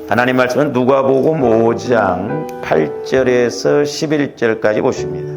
하나님 말씀은 누가복음 5장 8절에서 11절까지 보십니다.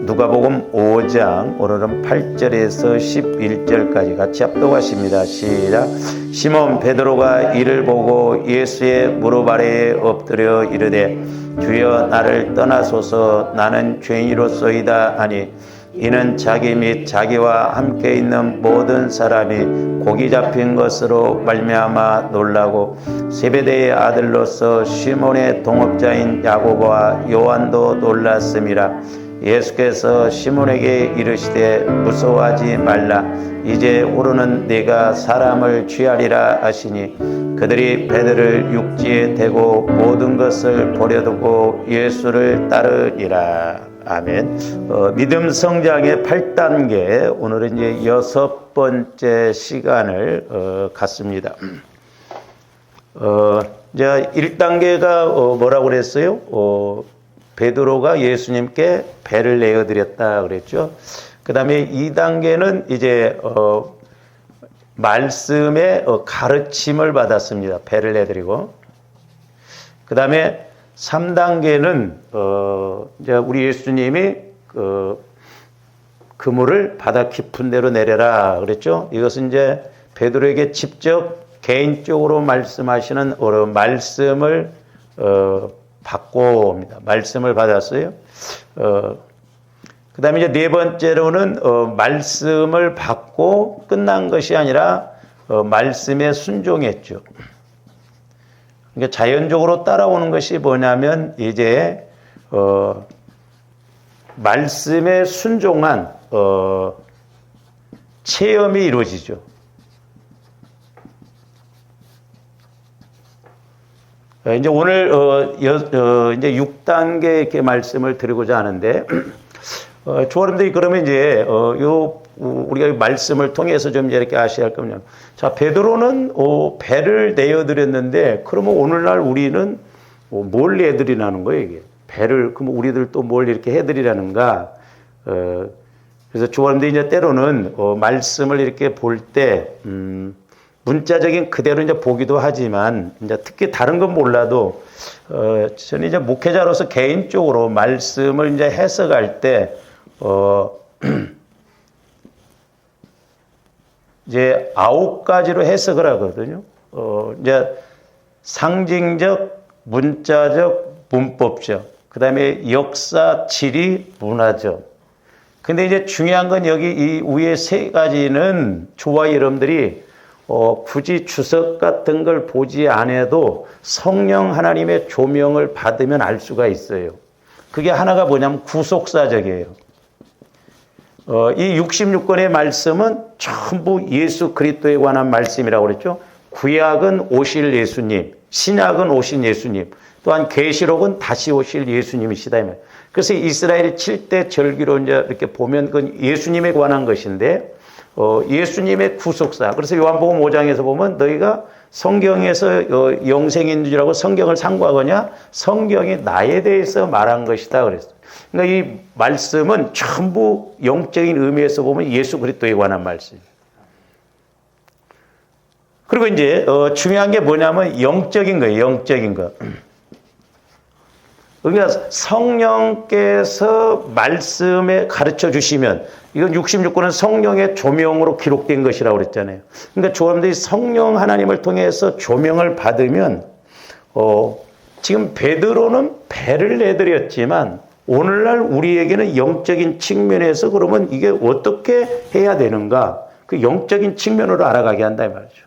누가복음 5장 오늘은 8절에서 11절까지 같이 합독하십니다. 시작. 시몬 베드로가 이를 보고 예수의 무릎 아래에 엎드려 이르되 주여 나를 떠나소서 나는 죄인이로소이다 하니 이는 자기 및 자기와 함께 있는 모든 사람이 고기 잡힌 것으로 말미암아 놀라고 세베대의 아들로서 시몬의 동업자인 야고보와 요한도 놀랐음이라. 예수께서 시몬에게 이르시되 무서워하지 말라. 이제 오르는 네가 사람을 취하리라 하시니 그들이 배들을 육지에 대고 모든 것을 버려두고 예수를 따르니라. 아멘. 믿음 성장의 8단계, 오늘은 이제 6번째 시간을 갖습니다. 이제 1단계가 뭐라고 그랬어요? 베드로가 예수님께 배를 내어드렸다 그랬죠. 그 다음에 2단계는 이제 말씀의 가르침을 받았습니다. 배를 내드리고. 그 다음에 3단계는 이제 우리 예수님이 그물을 바다 깊은 데로 내려라 그랬죠. 이것은 이제 베드로에게 직접 개인적으로 말씀하시는 말씀을 받고 옵니다. 말씀을 받았어요. 그 다음에 이제 네 번째로는 말씀을 받고 끝난 것이 아니라 말씀에 순종했죠. 그러니까 자연적으로 따라오는 것이 뭐냐면 이제 말씀에 순종한 체험이 이루어지죠. 이제 오늘 이제 6단계 이렇게 말씀을 드리고자 하는데 조어른들이 그러면 이제 우리가 말씀을 통해서 좀 이렇게 아셔야 할 겁니다. 자, 베드로는 배를 내어드렸는데 그러면 오늘날 우리는 뭘 내드리라는 거예요, 이게? 배를 그러면 우리들 또 뭘 이렇게 해드리라는가? 그래서 조어른들이 이제 때로는 말씀을 이렇게 볼 때 문자적인 그대로 이제 보기도 하지만 이제 특히 다른 건 몰라도 저는 이제 목회자로서 개인적으로 말씀을 이제 해석할 때 이제 9가지로 해석을 하거든요. 이제 상징적, 문자적, 문법적, 그 다음에 역사, 지리, 문화적. 근데 이제 중요한 건 여기 이 위에 3가지는 저와 여러분들이 굳이 주석 같은 걸 보지 않아도 성령 하나님의 조명을 받으면 알 수가 있어요. 그게 하나가 뭐냐면 구속사적이에요. 이 66권의 말씀은 전부 예수 그리스도에 관한 말씀이라고 그랬죠. 구약은 오실 예수님, 신약은 오신 예수님, 또한 계시록은 다시 오실 예수님이시다. 그래서 이스라엘 7대 절기로 이제 이렇게 보면 그건 예수님에 관한 것인데 예수님의 구속사. 그래서 요한복음 5장에서 보면 너희가 성경에서 영생인 줄 알고 성경을 상고하거냐? 성경이 나에 대해서 말한 것이다 그랬어요. 그러니까 이 말씀은 전부 영적인 의미에서 보면 예수 그리스도에 관한 말씀. 그리고 이제 중요한 게 뭐냐면 영적인 거예요. 영적인 거. 그러니까 성령께서 말씀에 가르쳐 주시면 이건 66권은 성령의 조명으로 기록된 것이라고 그랬잖아요. 그러니까 조람들이 성령 하나님을 통해서 조명을 받으면 지금 베드로는 배를 내드렸지만 오늘날 우리에게는 영적인 측면에서 그러면 이게 어떻게 해야 되는가? 그 영적인 측면으로 알아가게 한다 이 말이죠.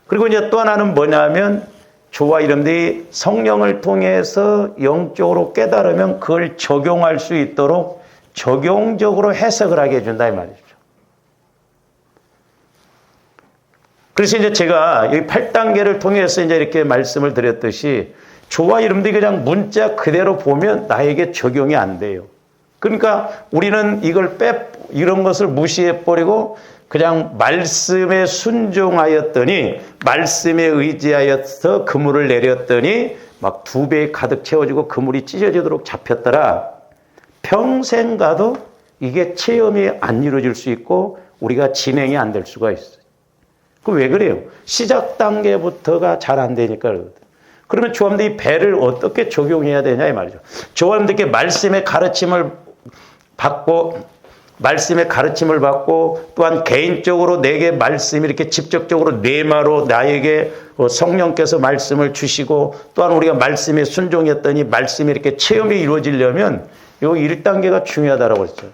그리고 이제 또 하나는 뭐냐면 저와 여러분들이 성령을 통해서 영적으로 깨달으면 그걸 적용할 수 있도록 적용적으로 해석을 하게 해준다 이 말이죠. 그래서 이제 제가 이 8단계를 통해서 이제 이렇게 말씀을 드렸듯이 저와 여러분들이 그냥 문자 그대로 보면 나에게 적용이 안 돼요. 그러니까 우리는 이런 것을 무시해버리고 그냥 말씀에 순종하였더니 말씀에 의지하여서 그물을 내렸더니 막 2배 가득 채워지고 그물이 찢어지도록 잡혔더라. 평생 가도 이게 체험이 안 이루어질 수 있고 우리가 진행이 안 될 수가 있어요. 그 왜 그래요? 시작 단계부터가 잘 안 되니까 그러거든. 그러면 조합들이 이 배를 어떻게 적용해야 되냐 이 말이죠. 조합들께 말씀의 가르침을 받고 또한 개인적으로 내게 말씀이 이렇게 직접적으로 뇌마로 나에게 성령께서 말씀을 주시고 또한 우리가 말씀에 순종했더니 말씀이 이렇게 체험이 이루어지려면 이 1단계가 중요하다고 했어요.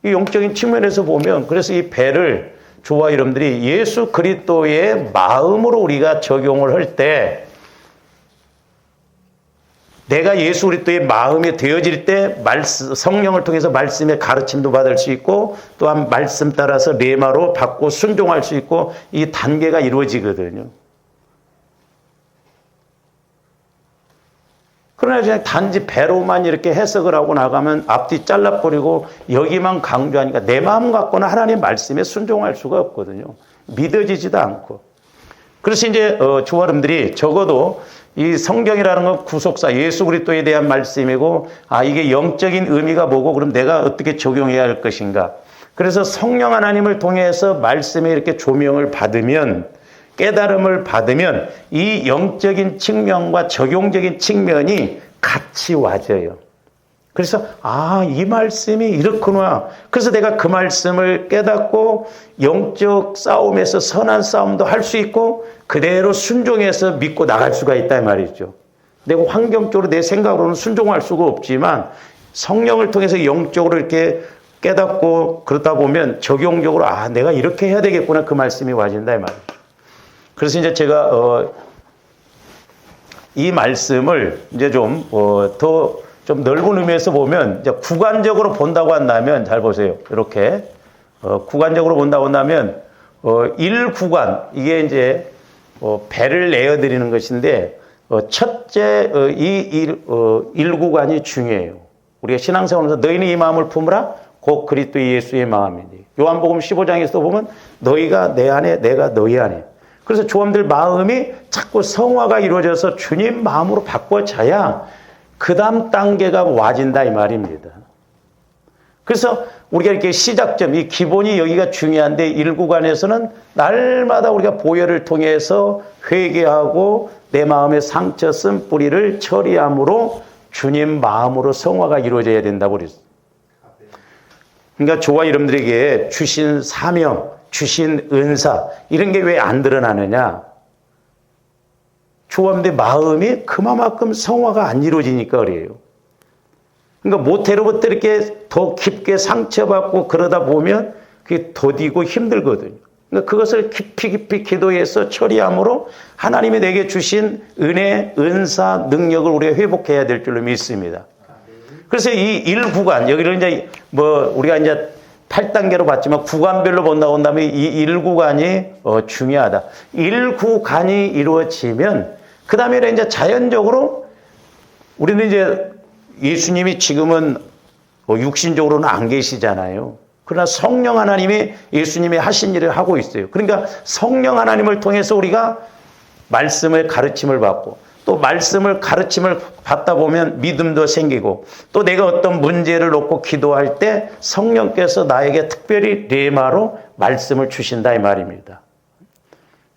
이 영적인 측면에서 보면 그래서 이 배를 저와 여러분들이 예수 그리스도의 마음으로 우리가 적용을 할 때 내가 예수 그리스도의 마음이 되어질 때 성령을 통해서 말씀의 가르침도 받을 수 있고 또한 말씀 따라서 레마로 받고 순종할 수 있고 이 단계가 이루어지거든요. 그러나 그냥 단지 배로만 이렇게 해석을 하고 나가면 앞뒤 잘라버리고 여기만 강조하니까 내 마음 갖고는 하나님의 말씀에 순종할 수가 없거든요. 믿어지지도 않고. 그래서 이제 저와 여러분들이 적어도 이 성경이라는 건 구속사 예수 그리스도에 대한 말씀이고 이게 영적인 의미가 뭐고 그럼 내가 어떻게 적용해야 할 것인가. 그래서 성령 하나님을 통해서 말씀에 이렇게 조명을 받으면 깨달음을 받으면 이 영적인 측면과 적용적인 측면이 같이 와져요. 그래서 이 말씀이 이렇구나. 그래서 내가 그 말씀을 깨닫고 영적 싸움에서 선한 싸움도 할 수 있고 그대로 순종해서 믿고 나갈 수가 있다 말이죠. 내가 환경적으로 내 생각으로는 순종할 수가 없지만 성령을 통해서 영적으로 이렇게 깨닫고 그러다 보면 적용적으로 내가 이렇게 해야 되겠구나 그 말씀이 와진다 이 말이죠. 그래서 이제 제가 이 말씀을 이제 좀 넓은 의미에서 보면 이제 구간적으로 본다고 한다면 잘 보세요. 이렇게 구간적으로 본다고 한다면 1구간 이게 이제 배를 내어드리는 것인데 첫째 이 1구간이 중요해요. 우리가 신앙생활에서 너희는 이 마음을 품으라 곧 그리스도 예수의 마음이니. 요한복음 15장에서 보면 너희가 내 안에 내가 너희 안에. 그래서 조함들 마음이 자꾸 성화가 이루어져서 주님 마음으로 바꿔져야 그 다음 단계가 와진다 이 말입니다. 그래서 우리가 이렇게 시작점, 이 기본이 여기가 중요한데 1구간에서는 날마다 우리가 보혈을 통해서 회개하고 내 마음의 상처 쓴 뿌리를 처리함으로 주님 마음으로 성화가 이루어져야 된다고 그랬어요. 그러니까 저와 여러분들에게 주신 사명, 주신 은사 이런 게 왜 안 드러나느냐? 조함대 마음이 그만큼 성화가 안 이루어지니까 그래요. 그러니까 모태로부터 이렇게 더 깊게 상처받고 그러다 보면 그게 더디고 힘들거든요. 그러니까 그것을 깊이 기도해서 처리함으로 하나님이 내게 주신 은혜, 은사, 능력을 우리가 회복해야 될 줄로 믿습니다. 그래서 이 1구간, 여기를 이제 우리가 이제 8단계로 봤지만 구간별로 본다고 한다면 이 1구간이 중요하다. 1구간이 이루어지면 그 다음에 이제 자연적으로 우리는 이제 예수님이 지금은 육신적으로는 안 계시잖아요. 그러나 성령 하나님이 예수님이 하신 일을 하고 있어요. 그러니까 성령 하나님을 통해서 우리가 말씀의 가르침을 받고 또 말씀을 가르침을 받다 보면 믿음도 생기고 또 내가 어떤 문제를 놓고 기도할 때 성령께서 나에게 특별히 레마로 말씀을 주신다 이 말입니다.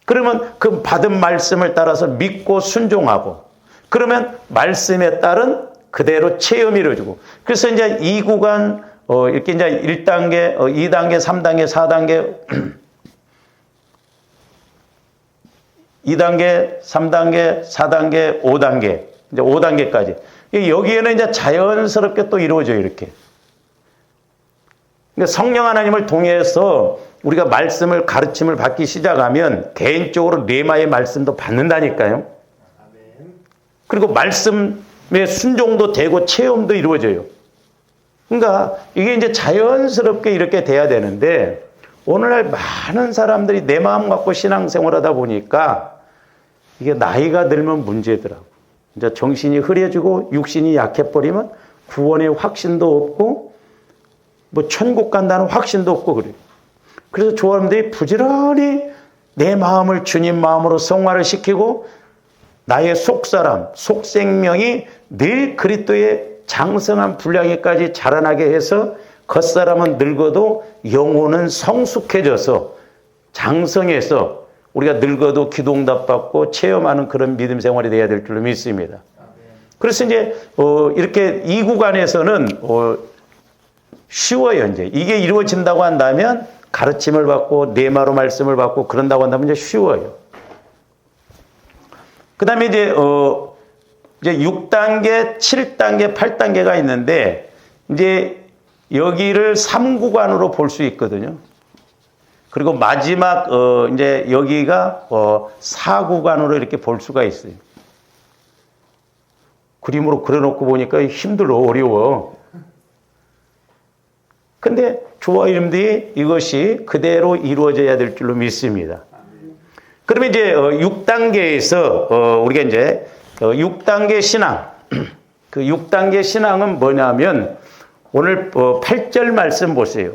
그러면 그 받은 말씀을 따라서 믿고 순종하고 그러면 말씀에 따른 그대로 체험이 이루어지고 그래서 이제 이 구간 이렇게 이제 1단계, 2단계, 3단계, 4단계 2단계, 3단계, 4단계, 5단계, 이제 5단계까지. 여기에는 이제 자연스럽게 또 이루어져요, 이렇게. 그러니까 성령 하나님을 통해서 우리가 말씀을 가르침을 받기 시작하면 개인적으로 레마의 말씀도 받는다니까요. 그리고 말씀의 순종도 되고 체험도 이루어져요. 그러니까 이게 이제 자연스럽게 이렇게 돼야 되는데 오늘날 많은 사람들이 내 마음 갖고 신앙생활하다 보니까 이게 나이가 들면 문제더라고. 이제 정신이 흐려지고 육신이 약해버리면 구원의 확신도 없고 천국 간다는 확신도 없고 그래요. 그래서 조합원들이 부지런히 내 마음을 주님 마음으로 성화를 시키고 나의 속사람, 속생명이 늘 그리스도의 장성한 분량에까지 자라나게 해서 겉사람은 늙어도 영혼은 성숙해져서 장성해서 우리가 늙어도 기도응답 받고 체험하는 그런 믿음 생활이 돼야 될 줄로 믿습니다. 그래서 이제 이렇게 이 구간에서는 쉬워요. 이제 이게 이루어진다고 한다면 가르침을 받고 네마로 말씀을 받고 그런다고 한다면 이제 쉬워요. 그다음에 이제 6단계, 7단계, 8단계가 있는데 이제 여기를 3구간으로 볼 수 있거든요. 그리고 마지막 이제 여기가 4구간으로 이렇게 볼 수가 있어요. 그림으로 그려놓고 보니까 힘들어, 어려워. 근데 주와 이름들이 이것이 그대로 이루어져야 될 줄로 믿습니다. 그러면 이제 6단계에서 우리가 이제 6단계 신앙, 그 6단계 신앙은 뭐냐면 오늘 8절 말씀 보세요.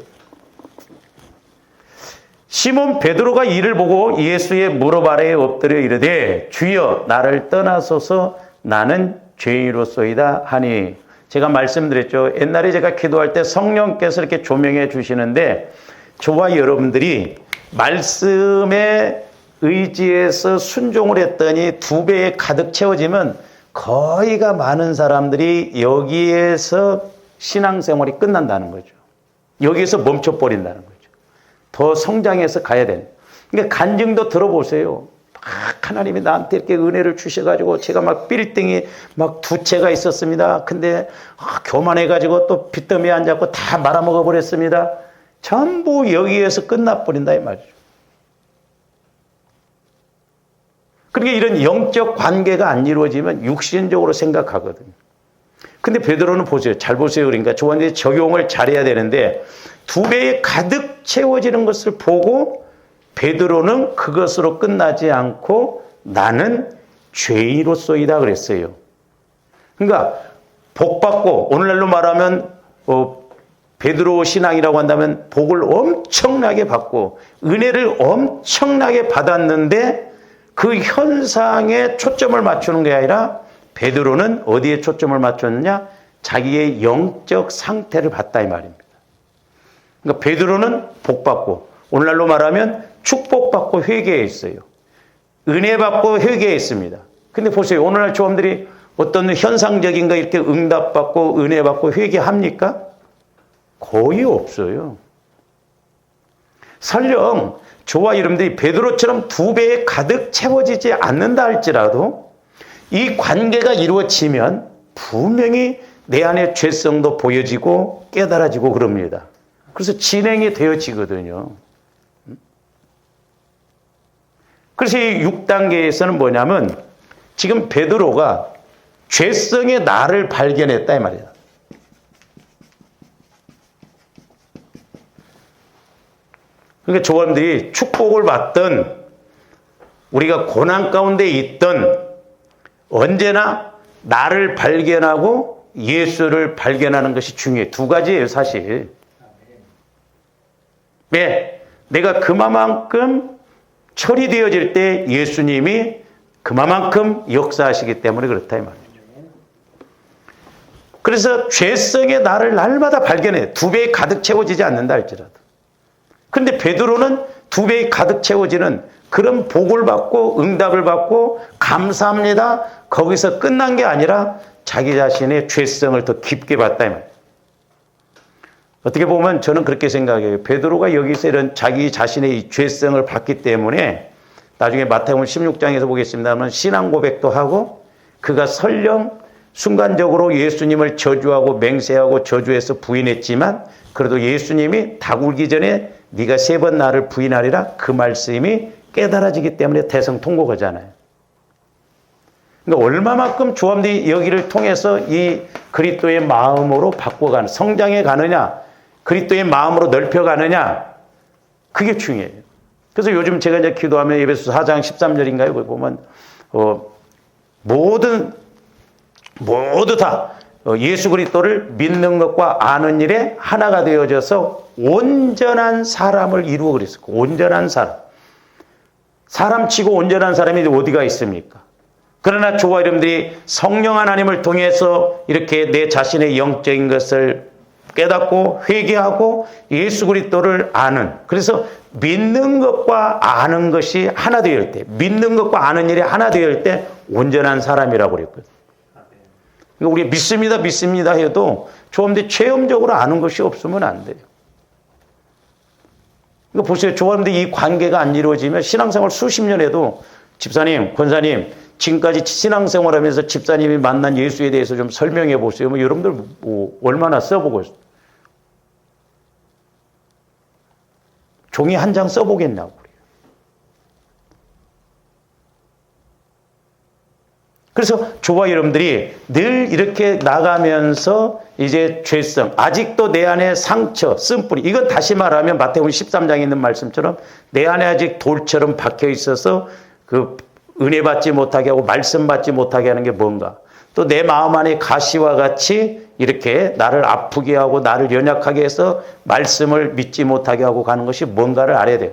시몬 베드로가 이를 보고 예수의 무릎 아래에 엎드려 이르되 주여 나를 떠나소서 나는 죄인으로소이다 하니, 제가 말씀드렸죠. 옛날에 제가 기도할 때 성령께서 이렇게 조명해 주시는데 저와 여러분들이 말씀에 의지해서 순종을 했더니 2배에 가득 채워지면 거의가 많은 사람들이 여기에서 신앙생활이 끝난다는 거죠. 여기에서 멈춰버린다는 거죠. 더 성장해서 가야 되는. 그러니까 간증도 들어보세요. 막 하나님이 나한테 이렇게 은혜를 주셔가지고 제가 막 빌딩이 막 2채가 있었습니다. 근데 교만해가지고 또 빚더미에 앉았고 다 말아먹어 버렸습니다. 전부 여기에서 끝나버린다 이 말이죠. 그러니까 이런 영적 관계가 안 이루어지면 육신적으로 생각하거든요. 근데 베드로는 보세요. 잘 보세요. 그러니까 저한테 적용을 잘해야 되는데 2배에 가득 채워지는 것을 보고 베드로는 그것으로 끝나지 않고 나는 죄인으로소이다 그랬어요. 그러니까 복받고 오늘날로 말하면 베드로 신앙이라고 한다면 복을 엄청나게 받고 은혜를 엄청나게 받았는데 그 현상에 초점을 맞추는 게 아니라 베드로는 어디에 초점을 맞췄느냐? 자기의 영적 상태를 봤다 이 말입니다. 그러니까 베드로는 복받고 오늘날로 말하면 축복받고 회개했어요. 은혜 받고 회개했습니다. 근데 보세요. 오늘날 조함들이 어떤 현상적인 거 이렇게 응답받고 은혜 받고 회개합니까? 거의 없어요. 설령 저와 여러분들이 베드로처럼 2배에 가득 채워지지 않는다 할지라도 이 관계가 이루어지면 분명히 내 안의 죄성도 보여지고 깨달아지고 그럽니다. 그래서 진행이 되어지거든요. 그래서 이 6단계에서는 뭐냐면 지금 베드로가 죄성의 나를 발견했다 이 말이야. 그러니까 조원들이 축복을 받던 우리가 고난 가운데 있던 언제나 나를 발견하고 예수를 발견하는 것이 중요해요. 2가지예요 사실. 네, 내가 그만큼 처리되어질 때 예수님이 그만큼 역사하시기 때문에 그렇다 이 말이죠. 그래서 죄성의 나를 날마다 발견해. 2배에 가득 채워지지 않는다 할지라도. 그런데 베드로는 2배에 가득 채워지는 그런 복을 받고 응답을 받고 감사합니다. 거기서 끝난 게 아니라 자기 자신의 죄성을 더 깊게 봤다 이 말이에요. 어떻게 보면 저는 그렇게 생각해요. 베드로가 여기서 이런 자기 자신의 이 죄성을 봤기 때문에 나중에 마태복음 16장에서 보겠습니다만 신앙 고백도 하고 그가 설령 순간적으로 예수님을 저주하고 맹세하고 저주해서 부인했지만 그래도 예수님이 닭 울기 전에 네가 3번 나를 부인하리라 그 말씀이 깨달아지기 때문에 대성통곡하잖아요. 그러니까 얼마만큼 조함들이 여기를 통해서 이 그리스도의 마음으로 바꿔가는 성장해 가느냐 그리스도의 마음으로 넓혀가느냐 그게 중요해요. 그래서 요즘 제가 이제 기도하면 에베소서 4장 13절인가요? 거기 보면 모두 다 예수 그리스도를 믿는 것과 아는 일에 하나가 되어져서 온전한 사람을 이루어 그랬었고 온전한 사람 치고 온전한 사람이 어디가 있습니까? 그러나 저와 여러분들이 성령 하나님을 통해서 이렇게 내 자신의 영적인 것을 깨닫고 회개하고 예수 그리스도를 아는, 그래서 믿는 것과 아는 것이 하나 되어 때, 믿는 것과 아는 일이 하나 되어 때 온전한 사람이라고 그랬거든요. 그러니까 우리 믿습니다 해도 조금도 체험적으로 아는 것이 없으면 안 돼요. 그러니까 보세요. 조금도 이 관계가 안 이루어지면 신앙생활 수십 년 해도 집사님, 권사님, 지금까지 신앙생활 하면서 집사님이 만난 예수에 대해서 좀 설명해 보세요. 뭐 여러분들 뭐 얼마나 써보고 있어요. 종이 한 장 써보겠냐고. 그래서 저와 여러분들이 늘 이렇게 나가면서 이제 죄성, 아직도 내 안에 상처, 쓴뿌리, 이건 다시 말하면 마태복음 13장에 있는 말씀처럼 내 안에 아직 돌처럼 박혀 있어서 그 은혜 받지 못하게 하고 말씀 받지 못하게 하는 게 뭔가, 또 내 마음 안에 가시와 같이 이렇게 나를 아프게 하고 나를 연약하게 해서 말씀을 믿지 못하게 하고 가는 것이 뭔가를 알아야 돼요.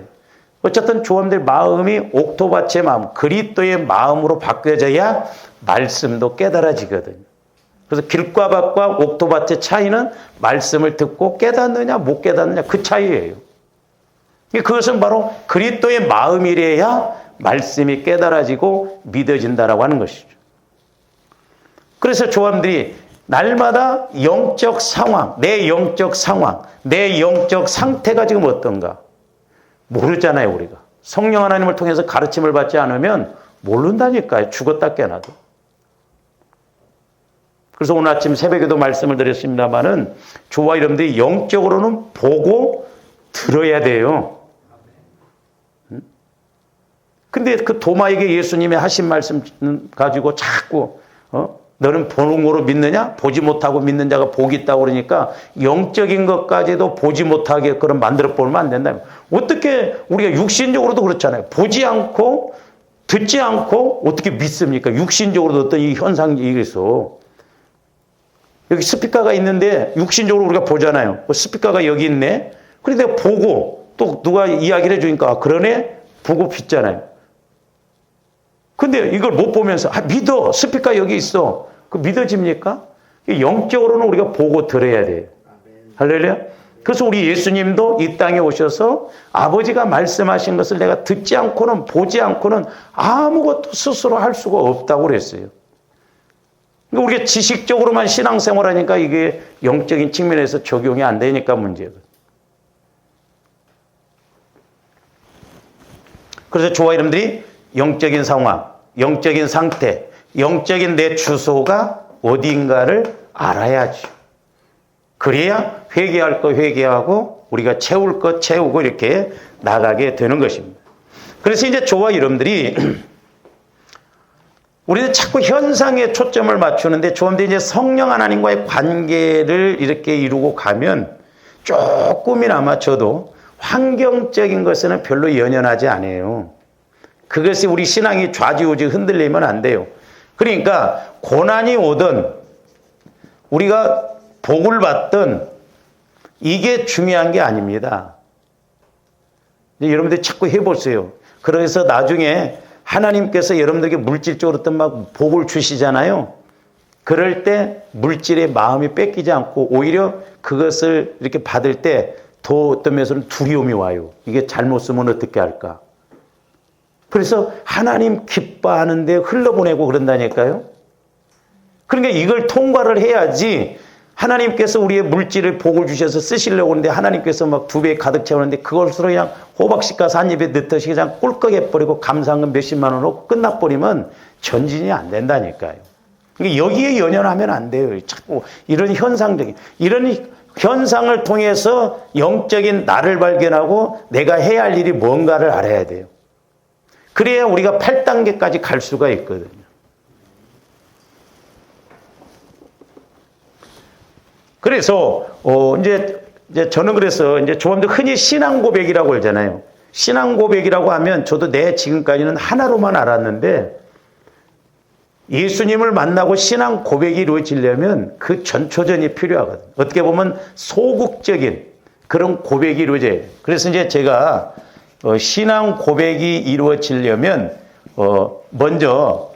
어쨌든 조원들 마음이 옥토밭의 마음, 그리스도의 마음으로 바뀌어져야 말씀도 깨달아지거든요. 그래서 길과 밭과 옥토밭의 차이는 말씀을 듣고 깨닫느냐 못 깨닫느냐 그 차이예요. 그것은 바로 그리스도의 마음이래야 말씀이 깨달아지고 믿어진다라고 하는 것이죠. 그래서 조원들이 날마다 영적 상황, 내 영적 상황, 내 영적 상태가 지금 어떤가 모르잖아요. 우리가 성령 하나님을 통해서 가르침을 받지 않으면 모른다니까요. 죽었다 깨나도. 그래서 오늘 아침 새벽에도 말씀을 드렸습니다마는 저와 여러분들이 영적으로는 보고 들어야 돼요. 근데 그 도마에게 예수님이 하신 말씀 가지고 자꾸 너는 보는 거로 믿느냐? 보지 못하고 믿는 자가 복이 있다고 그러니까 영적인 것까지도 보지 못하게 그런 만들어 보면 안 된다. 어떻게 우리가 육신적으로도 그렇잖아요. 보지 않고 듣지 않고 어떻게 믿습니까? 육신적으로도 어떤 이 현상이 있어. 여기 스피커가 있는데 육신적으로 우리가 보잖아요. 스피커가 여기 있네. 그런데 보고 또 누가 이야기를 해주니까 그러네? 보고 믿잖아요. 근데 이걸 못 보면서 믿어. 스피커 여기 있어. 그 믿어집니까? 영적으로는 우리가 보고 들어야 돼요. 할렐루야. 그래서 우리 예수님도 이 땅에 오셔서 아버지가 말씀하신 것을 내가 듣지 않고는 보지 않고는 아무것도 스스로 할 수가 없다고 그랬어요. 그러니까 우리가 지식적으로만 신앙생활하니까 이게 영적인 측면에서 적용이 안 되니까 문제거든요. 그래서 저와 여러분들이 영적인 상황, 영적인 상태, 영적인 내 주소가 어디인가를 알아야죠. 그래야 회개할 거 회개하고 우리가 채울 거 채우고 이렇게 나가게 되는 것입니다. 그래서 이제 저와 여러분들이 우리는 자꾸 현상에 초점을 맞추는데 조금 더 이제 성령 하나님과의 관계를 이렇게 이루고 가면 조금이나마 저도 환경적인 것에는 별로 연연하지 않아요. 그것이 우리 신앙이 좌지우지 흔들리면 안 돼요. 그러니까 고난이 오든 우리가 복을 받든 이게 중요한 게 아닙니다. 여러분들이 자꾸 해보세요. 그래서 나중에 하나님께서 여러분들에게 물질적으로 어떤 막 복을 주시잖아요. 그럴 때 물질의 마음이 뺏기지 않고 오히려 그것을 이렇게 받을 때 더 어떤 면에서는 두려움이 와요. 이게 잘못 쓰면 어떻게 할까? 그래서 하나님 기뻐하는데 흘러보내고 그런다니까요. 그러니까 이걸 통과를 해야지 하나님께서 우리의 물질을 복을 주셔서 쓰시려고 하는데 하나님께서 막 2배 가득 채우는데 그것으로 그냥 호박씨 가서 한 입에 넣듯이 그냥 꿀꺽해버리고 감사한 몇십만 원으로 끝나버리면 전진이 안 된다니까요. 그러니까 여기에 연연하면 안 돼요. 자꾸 이런 현상적인, 이런 현상을 통해서 영적인 나를 발견하고 내가 해야 할 일이 뭔가를 알아야 돼요. 그래야 우리가 8단계까지 갈 수가 있거든요. 그래서 이제 저는 그래서 이제 조금 더 흔히 신앙 고백이라고 하잖아요. 신앙 고백이라고 하면 저도 내 지금까지는 하나로만 알았는데 예수님을 만나고 신앙 고백이 이루어지려면 그 전초전이 필요하거든요. 어떻게 보면 소극적인 그런 고백이 이루어져요. 그래서 이제 제가 신앙 고백이 이루어지려면 먼저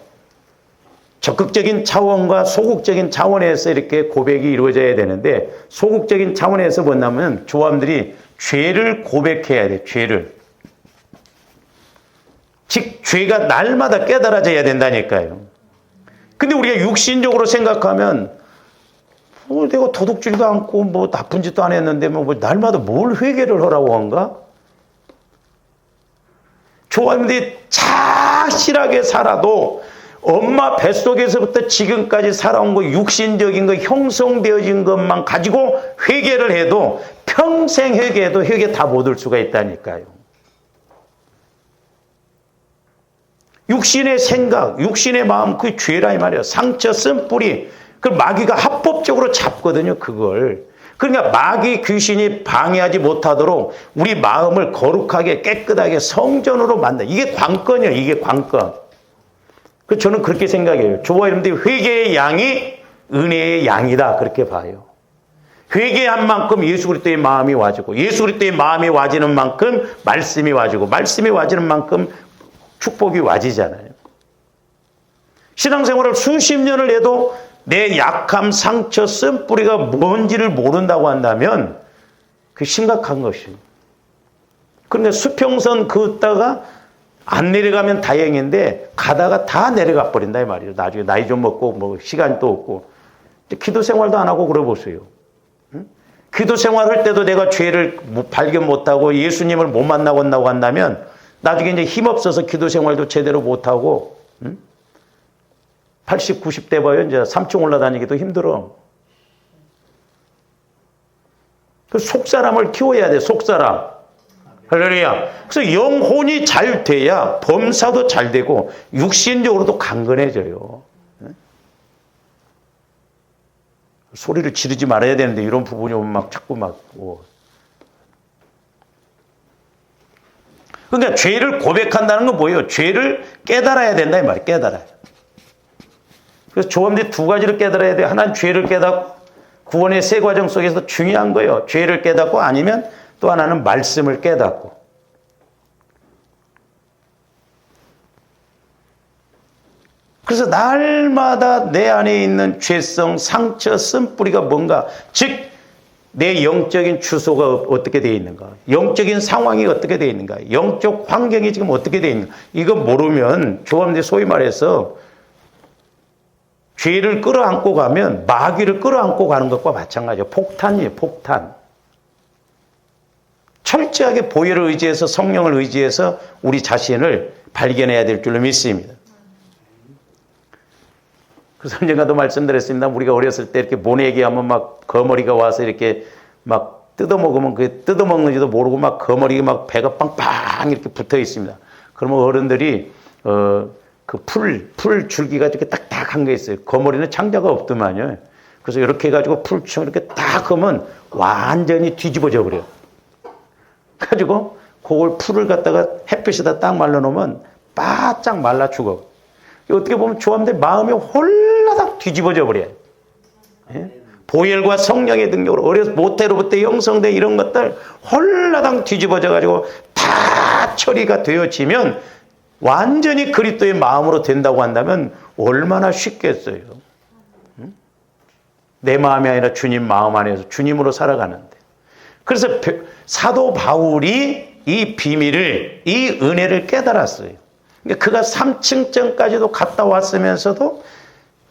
적극적인 차원과 소극적인 차원에서 이렇게 고백이 이루어져야 되는데, 소극적인 차원에서 뭐냐면 조함들이 죄를 고백해야 돼. 죄를. 즉 죄가 날마다 깨달아져야 된다니까요. 근데 우리가 육신적으로 생각하면 내가 도둑질도 않고 뭐 나쁜 짓도 안 했는데 뭐 날마다 뭘 회개를 하라고 한가? 조함들이 착실하게 살아도 엄마 뱃속에서부터 지금까지 살아온 거, 육신적인 거, 형성되어진 것만 가지고 회개를 해도 평생 회개해도 회개 다 못 올 수가 있다니까요. 육신의 생각, 육신의 마음, 그 죄라 이 말이에요. 상처, 쓴뿌리, 그 마귀가 합법적으로 잡거든요, 그걸. 그러니까 마귀 귀신이 방해하지 못하도록 우리 마음을 거룩하게 깨끗하게 성전으로 만든다. 이게 관건이에요, 이게 관건. 저는 그렇게 생각해요. 저와 여러분들이 회개의 양이 은혜의 양이다, 그렇게 봐요. 회개한 만큼 예수 그리스도의 마음이 와지고, 예수 그리스도의 마음이 와지는 만큼 말씀이 와지고, 말씀이 와지는 만큼 축복이 와지잖아요. 신앙생활을 수십 년을 해도 내 약함, 상처, 쓴뿌리가 뭔지를 모른다고 한다면 그게 심각한 것이에요. 그러니까 수평선 긋다가 안 내려가면 다행인데 가다가 다 내려가 버린다 이 말이에요. 나중에 나이 좀 먹고 뭐 시간도 없고. 기도 생활도 안 하고 그래 보세요. 응? 기도 생활할 때도 내가 죄를 발견 못하고 예수님을 못 만나고 한다고 한다면 나중에 이제 힘없어서 기도 생활도 제대로 못하고 80, 90대 봐요. 이제 3층 올라다니기도 힘들어. 그 속사람을 키워야 돼, 속사람. 할렐루야. 그래서 영혼이 잘 돼야 범사도 잘 되고 육신적으로도 강건해져요. 소리를 지르지 말아야 되는데 이런 부분이 오면 막 자꾸 막. 그러니까 죄를 고백한다는 건 뭐예요? 죄를 깨달아야 된다 이 말이에요. 깨달아야. 그래서 조함들이 두 가지를 깨달아야 돼요. 하나는 죄를 깨닫고 구원의 세 과정 속에서 중요한 거예요. 죄를 깨닫고 아니면 또 하나는 말씀을 깨닫고. 그래서 날마다 내 안에 있는 죄성, 상처, 쓴뿌리가 뭔가, 즉 내 영적인 주소가 어떻게 되어 있는가, 영적인 상황이 어떻게 되어 있는가, 영적 환경이 지금 어떻게 되어 있는가, 이거 모르면 조함들이 소위 말해서 죄를 끌어안고 가면 마귀를 끌어안고 가는 것과 마찬가지예요. 폭탄이에요, 폭탄. 철저하게 보혈을 의지해서, 성령을 의지해서 우리 자신을 발견해야 될 줄로 믿습니다. 그래서 언젠가도 말씀드렸습니다. 우리가 어렸을 때 이렇게 모내기 하면 막 거머리가 와서 이렇게 막 뜯어먹으면 그 뜯어먹는지도 모르고 막 거머리가 막 배가 빵빵 이렇게 붙어 있습니다. 그러면 어른들이 그 풀 줄기가 이렇게 딱딱한 게 있어요. 거머리는 창자가 없더만요. 그래서 이렇게 해가지고 풀충 이렇게 딱 하면 완전히 뒤집어져 버려요. 가지고 그걸 풀을 갖다가 햇빛에다 딱 말라놓으면 바짝 말라 죽어. 어떻게 보면 조함들 마음이 홀라닥 뒤집어져 버려요. 예? 보혈과 성령의 능력으로 어려서 모태로부터 형성된 이런 것들 홀라닥 뒤집어져 가지고 다 처리가 되어지면 완전히 그리스도의 마음으로 된다고 한다면 얼마나 쉽겠어요. 내 마음이 아니라 주님 마음 안에서 주님으로 살아가는데. 그래서 사도 바울이 이 비밀을, 이 은혜를 깨달았어요. 그러니까 그가 3층전까지도 갔다 왔으면서도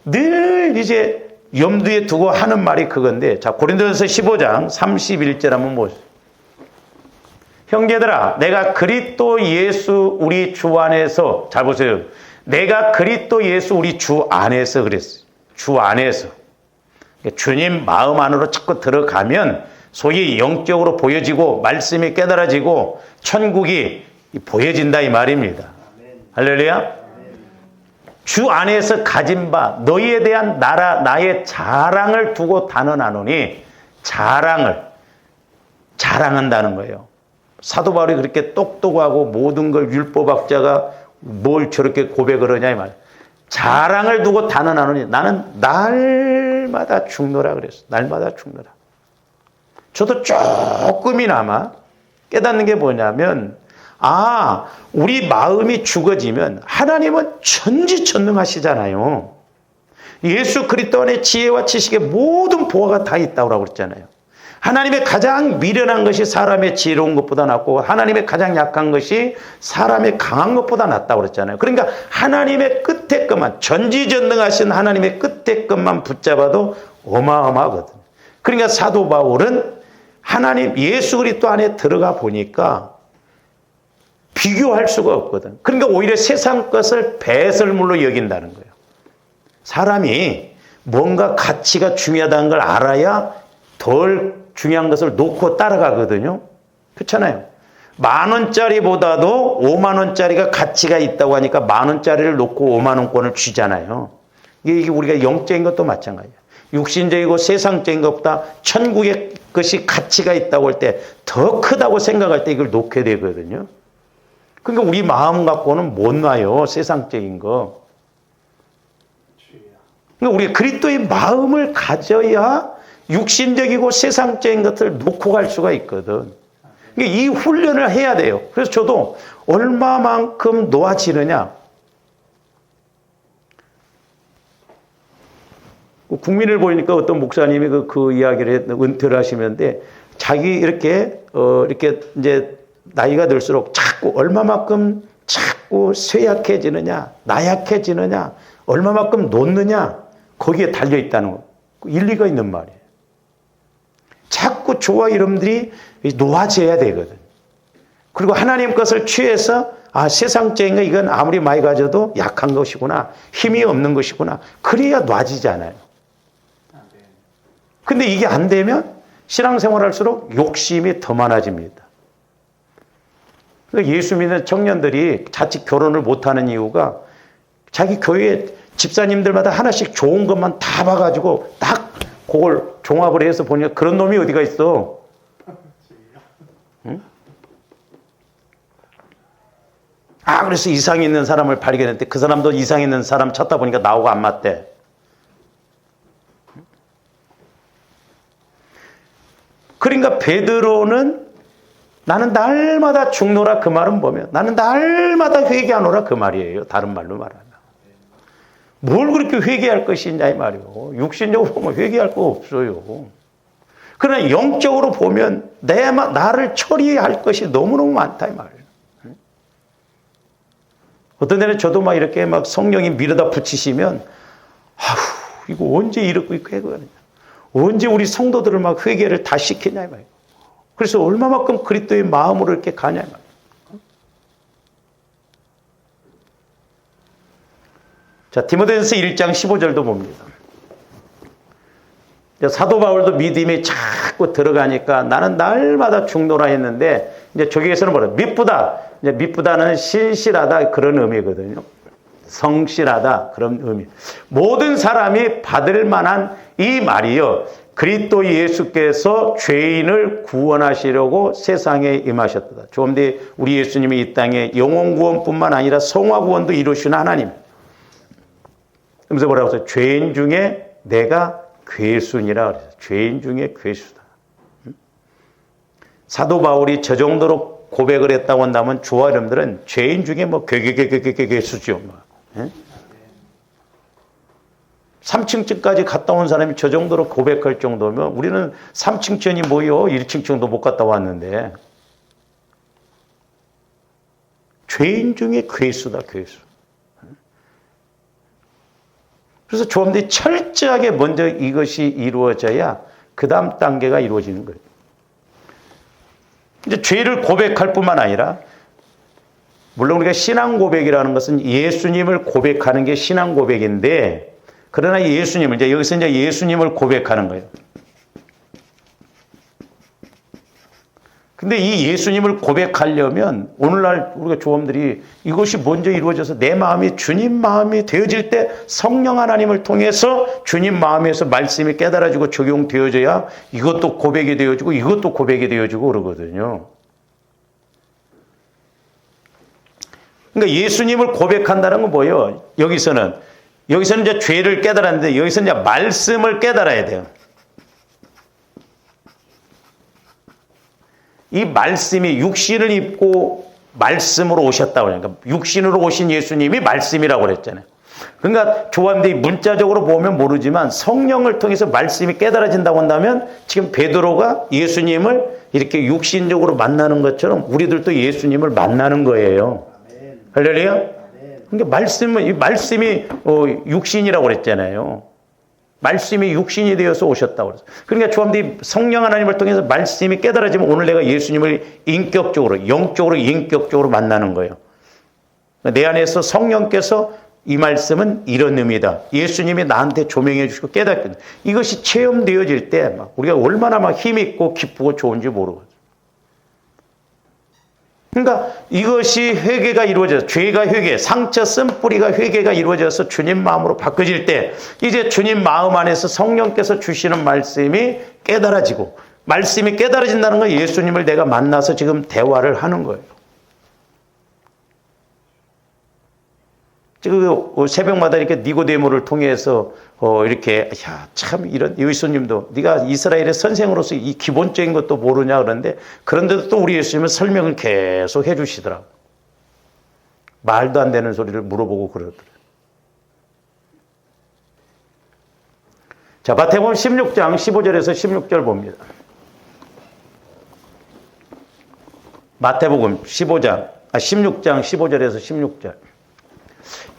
늘 이제 염두에 두고 하는 말이 그건데, 자, 고린도전서 15장 31절 한번 보세요. 형제들아, 내가 그리스도 예수 우리 주 안에서, 잘 보세요. 내가 그리스도 예수 우리 주 안에서 그랬어요. 주 안에서. 주님 마음 안으로 자꾸 들어가면 소위 영적으로 보여지고 말씀이 깨달아지고 천국이 보여진다 이 말입니다. 할렐루야. 주 안에서 가진 바 너희에 대한 나의 자랑을 두고 단언하노니, 자랑한다는 거예요. 사도 바울이 그렇게 똑똑하고 모든 걸 율법학자가 뭘 저렇게 고백을 하냐 이 말. 자랑을 두고 단언하노니 나는 날마다 죽노라 그랬어. 날마다 죽노라. 저도 조금이나마 깨닫는 게 뭐냐면, 우리 마음이 죽어지면 하나님은 천지천능하시잖아요. 예수 그리스도 안에 지혜와 지식의 모든 보화가 다 있다고 그랬잖아요. 하나님의 가장 미련한 것이 사람의 지혜로운 것보다 낫고 하나님의 가장 약한 것이 사람의 강한 것보다 낫다고 그랬잖아요. 그러니까 하나님의 끝에 것만, 전지전능하신 하나님의 끝에 것만 붙잡아도 어마어마하거든요. 그러니까 사도 바울은 하나님 예수 그리스도 안에 들어가 보니까 비교할 수가 없거든. 그러니까 오히려 세상 것을 배설물로 여긴다는 거예요. 사람이 뭔가 가치가 중요하다는 걸 알아야 덜 중요한 것을 놓고 따라가거든요. 그렇잖아요. 10,000원짜리보다도 50,000원짜리가 가치가 있다고 하니까 10,000원짜리를 놓고 50,000원권을 쥐잖아요. 이게 우리가 영적인 것도 마찬가지예요. 육신적이고 세상적인 것보다 천국의 것이 가치가 있다고 할 때 더 크다고 생각할 때 이걸 놓게 되거든요. 그러니까 우리 마음 갖고는 못 놔요. 세상적인 거. 그러니까 우리가 그리스도의 마음을 가져야 육신적이고 세상적인 것을 놓고 갈 수가 있거든. 그러니까 이 훈련을 해야 돼요. 그래서 저도 얼마만큼 놓아지느냐. 국민을 보니까 어떤 목사님이 그 이야기를 은퇴를 하시는데 자기 이렇게 이제 나이가 들수록 자꾸 얼마만큼 자꾸 쇠약해지느냐, 나약해지느냐, 얼마만큼 놓느냐 거기에 달려 있다는 거. 일리가 있는 말이에요. 자꾸 저와 여러분들이 놓아져야 되거든. 그리고 하나님 것을 취해서 세상적인 거 이건 아무리 많이 가져도 약한 것이구나, 힘이 없는 것이구나. 그래야 놔지잖아요. 근데 이게 안 되면 신앙생활 할수록 욕심이 더 많아집니다. 그러니까 예수 믿는 청년들이 자칫 결혼을 못하는 이유가 자기 교회 집사님들마다 하나씩 좋은 것만 다 봐가지고 딱 그걸 종합을 해서 보니까 그런 놈이 어디가 있어? 응? 그래서 이상 있는 사람을 발견했는데 그 사람도 이상 있는 사람 찾다 보니까 나하고 안 맞대. 그러니까 베드로는 나는 날마다 죽노라 그 말은 뭐면 나는 날마다 회개하노라 그 말이에요. 다른 말로 말하면. 뭘 그렇게 회개할 것이 있냐 이 말이에요. 육신적으로 보면 회개할 거 없어요. 그러나 영적으로 보면 나를 처리할 것이 너무너무 많다 이 말이에요. 어떤 데는 저도 막 이렇게 막 성령이 밀어다 붙이시면 이거 언제 이렇게 회개하느냐. 언제 우리 성도들을 막 회개를 다 시키냐 이 말이에요. 그래서 얼마만큼 그리스도의 마음으로 이렇게 가냐 이 말이에요. 자, 디모데전서 1장 15절도 봅니다. 사도 바울도 믿음이 자꾸 들어가니까 나는 날마다 죽노라 했는데 이제 저기에서는 뭐라 미쁘다. 이제 미쁘다는 신실하다 그런 의미거든요. 성실하다 그런 의미. 모든 사람이 받을 만한 이 말이요. 그리스도 예수께서 죄인을 구원하시려고 세상에 임하셨다. 조금 뒤에 우리 예수님이 이 땅에 영혼 구원뿐만 아니라 성화 구원도 이루시는 하나님. 그래서 뭐라고 했어요? 죄인 중에 내가 괴순이라 그랬어요. 죄인 중에 괴수다. 사도 바울이 저 정도로 고백을 했다고 한다면 저와 여러분들은 죄인 중에 뭐 괴수죠. 3층쯤까지 갔다 온 사람이 저 정도로 고백할 정도면 우리는 3층천이 뭐요? 1층천도 못 갔다 왔는데 죄인 중에 괴수다. 괴수. 그래서 좀 더 철저하게 먼저 이것이 이루어져야 그 다음 단계가 이루어지는 거예요. 이제 죄를 고백할 뿐만 아니라 물론 우리가 신앙 고백이라는 것은 예수님을 고백하는 게 신앙 고백인데 그러나 예수님을 이제 여기서 이제 예수님을 고백하는 거예요. 근데 이 예수님을 고백하려면 오늘날 우리가 조험들이 이것이 먼저 이루어져서 내 마음이 주님 마음이 되어질 때 성령 하나님을 통해서 주님 마음에서 말씀이 깨달아지고 적용되어져야 이것도 고백이 되어지고 이것도 고백이 되어지고 그러거든요. 그러니까 예수님을 고백한다는 건 뭐예요? 여기서는 이제 죄를 깨달았는데 여기서 이제 말씀을 깨달아야 돼요. 이 말씀이 육신을 입고 말씀으로 오셨다고 그러니까 육신으로 오신 예수님이 말씀이라고 그랬잖아요. 그러니까 조합들이 문자적으로 보면 모르지만 성령을 통해서 말씀이 깨달아진다고 한다면 지금 베드로가 예수님을 이렇게 육신적으로 만나는 것처럼 우리들도 예수님을 만나는 거예요. 할렐루야. 그러니까 이 말씀이 육신이라고 그랬잖아요. 말씀이 육신이 되어서 오셨다고 그랬어요. 그러니까 조합들이 성령 하나님을 통해서 말씀이 깨달아지면 오늘 내가 예수님을 인격적으로, 영적으로, 인격적으로 만나는 거예요. 내 안에서 성령께서 이 말씀은 이런 의미다. 예수님이 나한테 조명해 주시고 깨닫게. 이것이 체험되어질 때 우리가 얼마나 막 힘있고 기쁘고 좋은지 모르거든요. 그러니까 이것이 회개가 이루어져서 죄가 회개, 상처 쓴 뿌리가 회개가 이루어져서 주님 마음으로 바꿔질 때 이제 주님 마음 안에서 성령께서 주시는 말씀이 깨달아지고 말씀이 깨달아진다는 건 예수님을 내가 만나서 지금 대화를 하는 거예요. 지금 새벽마다 이렇게 니고데모를 통해서 이렇게 참 이런 예수님도 네가 이스라엘의 선생으로서 이 기본적인 것도 모르냐 그러는데 그런데도 또 우리 예수님은 설명을 계속 해주시더라고. 말도 안 되는 소리를 물어보고 그러더라고요. 자, 마태복음 16장 15절에서 16절 봅니다. 마태복음 16장 15절에서 16절.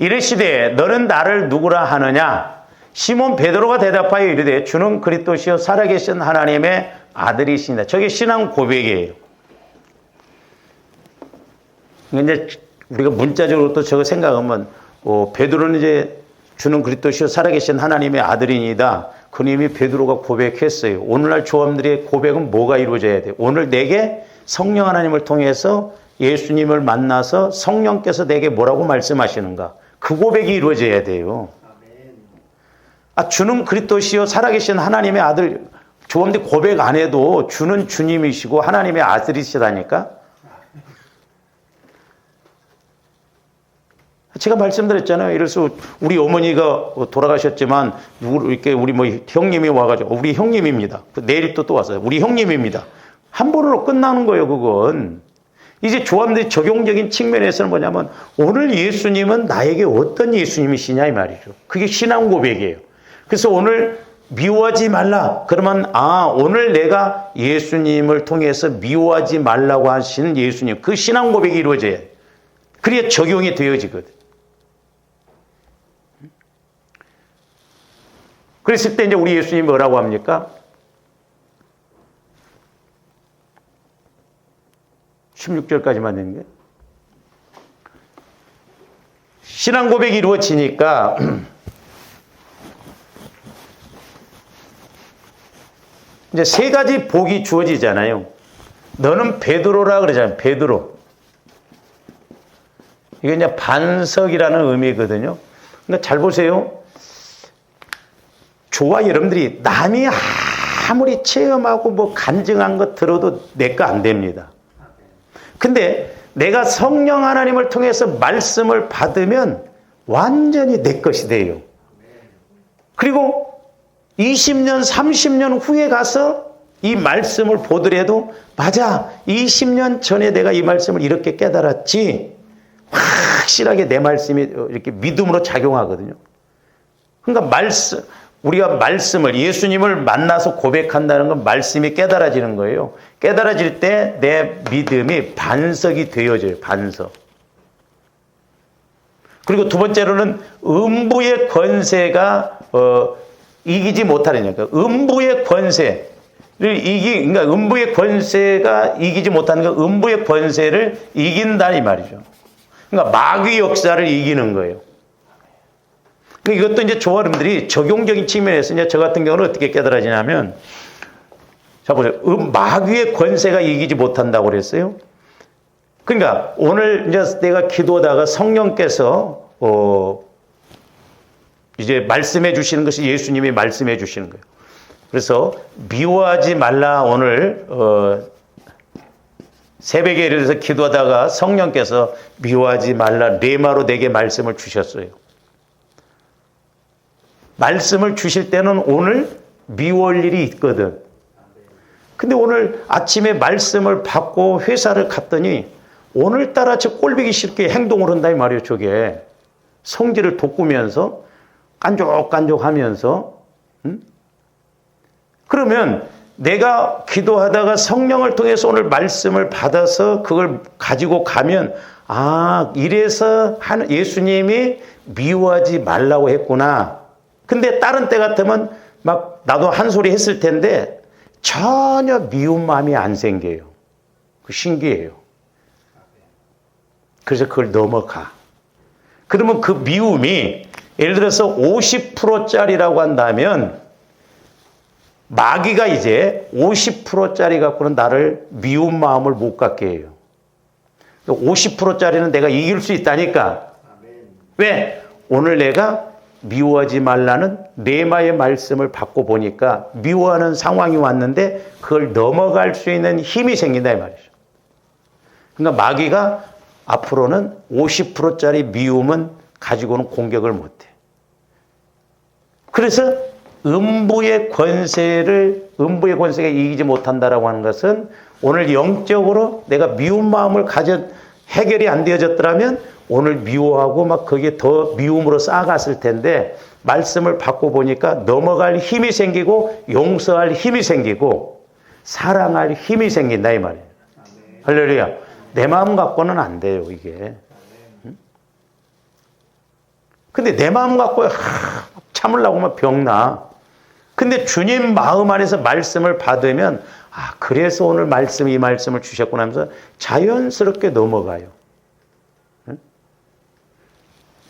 이르시되 너는 나를 누구라 하느냐? 시몬 베드로가 대답하여 이르되 주는 그리스도시요 살아계신 하나님의 아들이시니다. 저게 신앙 고백이에요. 이제 우리가 문자적으로 또 저거 생각하면 베드로는 이제 주는 그리스도시요 살아계신 하나님의 아들이니다. 그님이 베드로가 고백했어요. 오늘날 조함들의 고백은 뭐가 이루어져야 돼요? 오늘 내게 성령 하나님을 통해서 예수님을 만나서 성령께서 내게 뭐라고 말씀하시는가? 그 고백이 이루어져야 돼요. 주는 그리스도시요 살아계신 하나님의 아들. 조함들 고백 안 해도 주는 주님이시고 하나님의 아들이시다니까. 제가 말씀드렸잖아요. 이래서 우리 어머니가 돌아가셨지만 이렇게 우리 형님이 와가지고 우리 형님입니다. 내일 또 왔어요. 우리 형님입니다. 한 번으로 끝나는 거예요. 그건. 이제 조합들이 적용적인 측면에서는 뭐냐면 오늘 예수님은 나에게 어떤 예수님이시냐 이 말이죠. 그게 신앙 고백이에요. 그래서 오늘 미워하지 말라. 그러면 오늘 내가 예수님을 통해서 미워하지 말라고 하시는 예수님. 그 신앙 고백이 이루어져야 돼. 그래야 적용이 되어지거든. 그랬을 때 이제 우리 예수님이 뭐라고 합니까? 16절까지만 되는 게. 신앙 고백이 이루어지니까 이제 세 가지 복이 주어지잖아요. 너는 베드로라 그러잖아요. 베드로. 이게 이제 반석이라는 의미거든요. 그러니까 잘 보세요. 저와 여러분들이 남이 아무리 체험하고 간증한 것 들어도 내 거 안 됩니다. 근데 내가 성령 하나님을 통해서 말씀을 받으면 완전히 내 것이 돼요. 그리고 20년, 30년 후에 가서 이 말씀을 보더라도 맞아, 20년 전에 내가 이 말씀을 이렇게 깨달았지. 확실하게 내 말씀이 이렇게 믿음으로 작용하거든요. 그러니까 우리가 말씀을, 예수님을 만나서 고백한다는 건 말씀이 깨달아지는 거예요. 깨달아질 때 내 믿음이 반석이 되어져요. 반석. 그리고 두 번째로는 음부의 권세가 이기지 못하느냐. 그러니까 음부의 권세를 그러니까 음부의 권세가 이기지 못하는 건 음부의 권세를 이긴다 이 말이죠. 그러니까 마귀 역사를 이기는 거예요. 이것도 이제 조화름들이 적용적인 측면에서 이제 저 같은 경우는 어떻게 깨달아지냐면, 자 보세요. 마귀의 권세가 이기지 못한다고 그랬어요. 그러니까 오늘 이제 내가 기도하다가 성령께서 이제 말씀해 주시는 것이 예수님이 말씀해 주시는 거예요. 그래서 미워하지 말라. 오늘 새벽에 일어나서 기도하다가 성령께서 미워하지 말라 레마로 내게 말씀을 주셨어요. 말씀을 주실 때는 오늘 미워할 일이 있거든. 근데 오늘 아침에 말씀을 받고 회사를 갔더니 오늘따라 저 꼴보기 싫게 행동을 한다 이 말이에요. 저게. 성질을 돋구면서 깐족깐족하면서 그러면 내가 기도하다가 성령을 통해서 오늘 말씀을 받아서 그걸 가지고 가면 이래서 예수님이 미워하지 말라고 했구나. 근데 다른 때 같으면 막 나도 한 소리 했을 텐데 전혀 미운 마음이 안 생겨요. 그 신기해요. 그래서 그걸 넘어가. 그러면 그 미움이 예를 들어서 50%짜리라고 한다면 마귀가 이제 50%짜리 갖고는 나를 미운 마음을 못 갖게 해요. 50%짜리는 내가 이길 수 있다니까. 왜? 오늘 내가 미워하지 말라는 레마의 말씀을 받고 보니까 미워하는 상황이 왔는데 그걸 넘어갈 수 있는 힘이 생긴다 이 말이죠. 그러니까 마귀가 앞으로는 50%짜리 미움은 가지고는 공격을 못해. 그래서 음부의 권세가 이기지 못한다라고 하는 것은 오늘 영적으로 내가 미운 마음을 해결이 안 되어졌더라면 오늘 미워하고 막 거기에 더 미움으로 쌓아갔을 텐데 말씀을 받고 보니까 넘어갈 힘이 생기고 용서할 힘이 생기고 사랑할 힘이 생긴다 이 말이에요. 할렐루야. 내 마음 갖고는 안 돼요 이게. 근데 내 마음 갖고 참으려고 하면 병나. 근데 주님 마음 안에서 말씀을 받으면 그래서 오늘 이 말씀을 주셨구나 하면서 자연스럽게 넘어가요.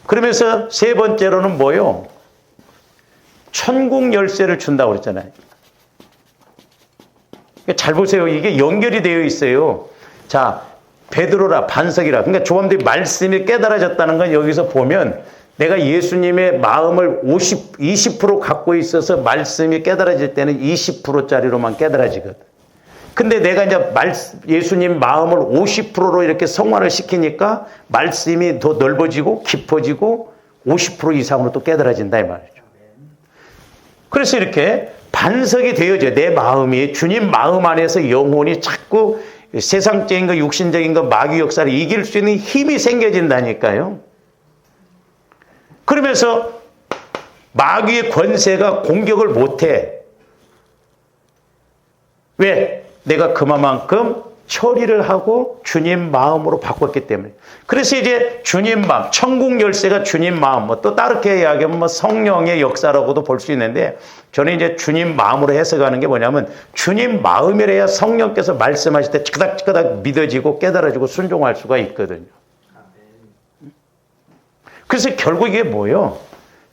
그러면서 세 번째로는 뭐요? 천국 열쇠를 준다고 그랬잖아요. 잘 보세요. 이게 연결이 되어 있어요. 자, 베드로라 반석이라. 그러니까 조함들이 말씀이 깨달아졌다는 건 여기서 보면 내가 예수님의 마음을 20% 갖고 있어서 말씀이 깨달아질 때는 20%짜리로만 깨달아지거든. 근데 내가 이제 예수님 마음을 50%로 이렇게 성화를 시키니까 말씀이 더 넓어지고 깊어지고 50% 이상으로 또 깨달아진다 이 말이죠. 그래서 이렇게 반석이 되어져. 내 마음이 주님 마음 안에서 영혼이 자꾸 세상적인 거 육신적인 거 마귀 역사를 이길 수 있는 힘이 생겨진다니까요. 그러면서 마귀의 권세가 공격을 못해. 왜? 내가 그만큼 처리를 하고 주님 마음으로 바꿨기 때문에. 그래서 이제 주님 마음, 천국 열쇠가 주님 마음, 또 다르게 이야기하면 성령의 역사라고도 볼 수 있는데 저는 이제 주님 마음으로 해석하는 게 뭐냐면 주님 마음이래야 성령께서 말씀하실 때 찌그닥찌그닥 믿어지고 깨달아지고 순종할 수가 있거든요. 그래서 결국 이게 뭐예요?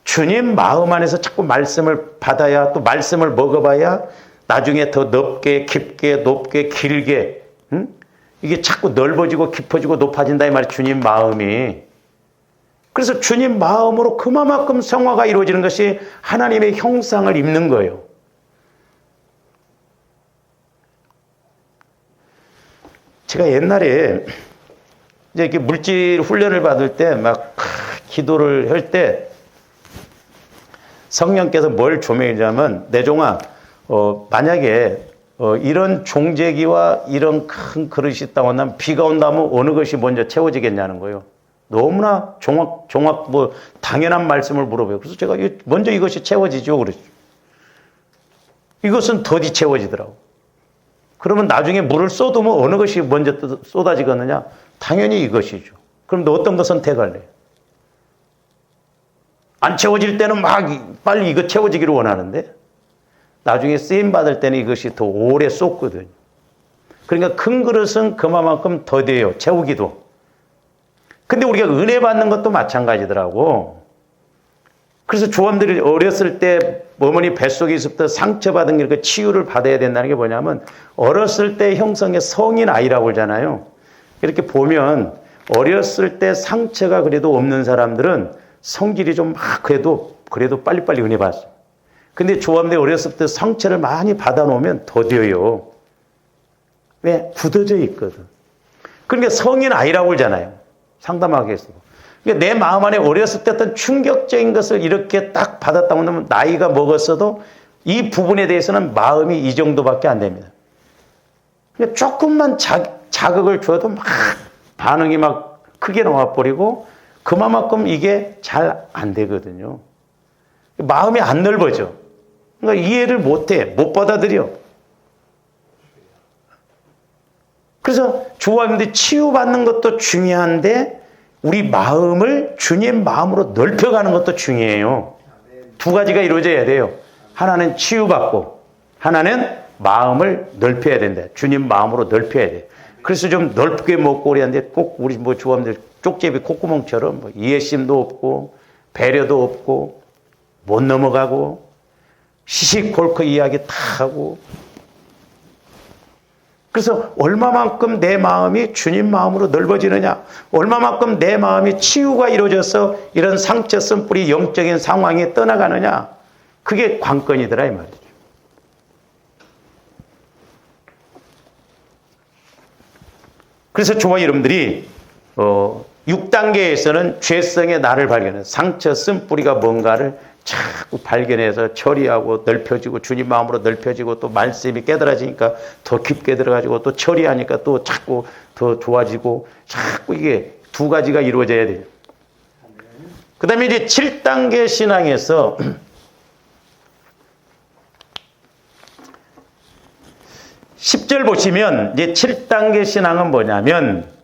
주님 마음 안에서 자꾸 말씀을 받아야 또 말씀을 먹어봐야 나중에 더 넓게 깊게 높게 길게 이게 자꾸 넓어지고 깊어지고 높아진다 이 말이에요. 주님 마음이. 그래서 주님 마음으로 그만큼 성화가 이루어지는 것이 하나님의 형상을 입는 거예요. 제가 옛날에 이제 이렇게 물질 훈련을 받을 때 막 기도를 할 때 성령께서 뭘 조명이냐면 내종아 만약에 이런 종재기와 이런 큰 그릇이 있다고 한다면 비가 온다면 어느 것이 먼저 채워지겠냐는 거예요. 너무나 종합 당연한 말씀을 물어봐요. 그래서 제가 먼저 이것이 채워지죠. 그랬죠. 이것은 더디 채워지더라고. 그러면 나중에 물을 쏟으면 어느 것이 먼저 쏟아지겠느냐? 당연히 이것이죠. 그럼 너 어떤 거 선택할래? 안 채워질 때는 막 빨리 이거 채워지기를 원하는데 나중에 쓰임 받을 때는 이것이 더 오래 쏟거든요. 그러니까 큰 그릇은 그만큼 더 돼요. 채우기도. 근데 우리가 은혜 받는 것도 마찬가지더라고. 그래서 조원들이 어렸을 때 어머니 뱃속에 있을 때 상처받은 게 치유를 받아야 된다는 게 뭐냐면 어렸을 때 형성의 성인 아이라고 그러잖아요. 이렇게 보면 어렸을 때 상처가 그래도 없는 사람들은 성질이 좀 막 그래도 빨리빨리 은혜 받았어요. 근데 조원들 어렸을 때 상처를 많이 받아놓으면 더뎌요. 왜? 굳어져 있거든. 그러니까 성인 아이라고 그러잖아요. 상담하기 위해서. 그러니까 내 마음 안에 어렸을 때 어떤 충격적인 것을 이렇게 딱 받았다고 하면 나이가 먹었어도 이 부분에 대해서는 마음이 이 정도밖에 안 됩니다. 그러니까 조금만 자극을 줘도 막 반응이 막 크게 나와버리고 그만큼 이게 잘 안 되거든요. 마음이 안 넓어져. 그러니까 이해를 못해, 못 받아들여. 그래서 주님한테 치유받는 것도 중요한데 우리 마음을 주님 마음으로 넓혀가는 것도 중요해요. 두 가지가 이루어져야 돼요. 하나는 치유받고 하나는 마음을 넓혀야 된다. 주님 마음으로 넓혀야 돼. 그래서 좀 넓게 먹고 그랬는데 꼭 우리 뭐 조합들 쪽제비 콧구멍처럼 뭐 이해심도 없고 배려도 없고 못 넘어가고 시시콜콜 이야기 다 하고. 그래서 얼마만큼 내 마음이 주님 마음으로 넓어지느냐, 얼마만큼 내 마음이 치유가 이루어져서 이런 상처 쓴뿌리 영적인 상황에 떠나가느냐, 그게 관건이더라 이 말이죠. 그래서 저와 여러분들이 6단계에서는 죄성의 나를 발견해 상처 쓴뿌리가 뭔가를 자꾸 발견해서 처리하고 넓혀지고 주님 마음으로 넓혀지고 또 말씀이 깨달아지니까 더 깊게 들어가지고 또 처리하니까 또 자꾸 더 좋아지고 자꾸 이게 두 가지가 이루어져야 돼요. 그 다음에 이제 7단계 신앙에서 10절 보시면 이제 7단계 신앙은 뭐냐면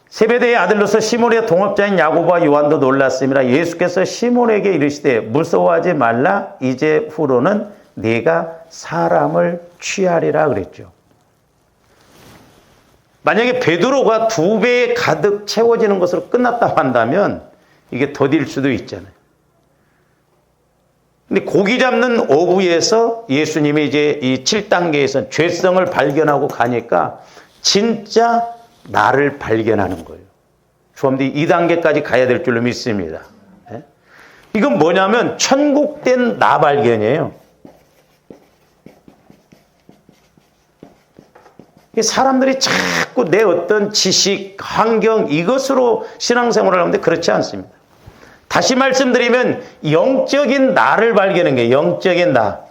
세베대의 아들로서 시몬의 동업자인 야고보와 요한도 놀랐습니다. 예수께서 시몬에게 이르시되 무서워하지 말라. 이제 후로는 네가 사람을 취하리라 그랬죠. 만약에 베드로가 2배에 가득 채워지는 것으로 끝났다고 한다면 이게 더딜 수도 있잖아요. 근데 고기 잡는 어부에서 예수님이 이제 이 7단계에서 죄성을 발견하고 가니까 진짜 나를 발견하는 거예요. 주님들이 2단계까지 가야 될 줄로 믿습니다. 이건 뭐냐면 천국된 나 발견이에요. 사람들이 자꾸 내 어떤 지식, 환경 이것으로 신앙생활을 하는데 그렇지 않습니다. 다시 말씀드리면 영적인 나를 발견하는 게 영적인 나.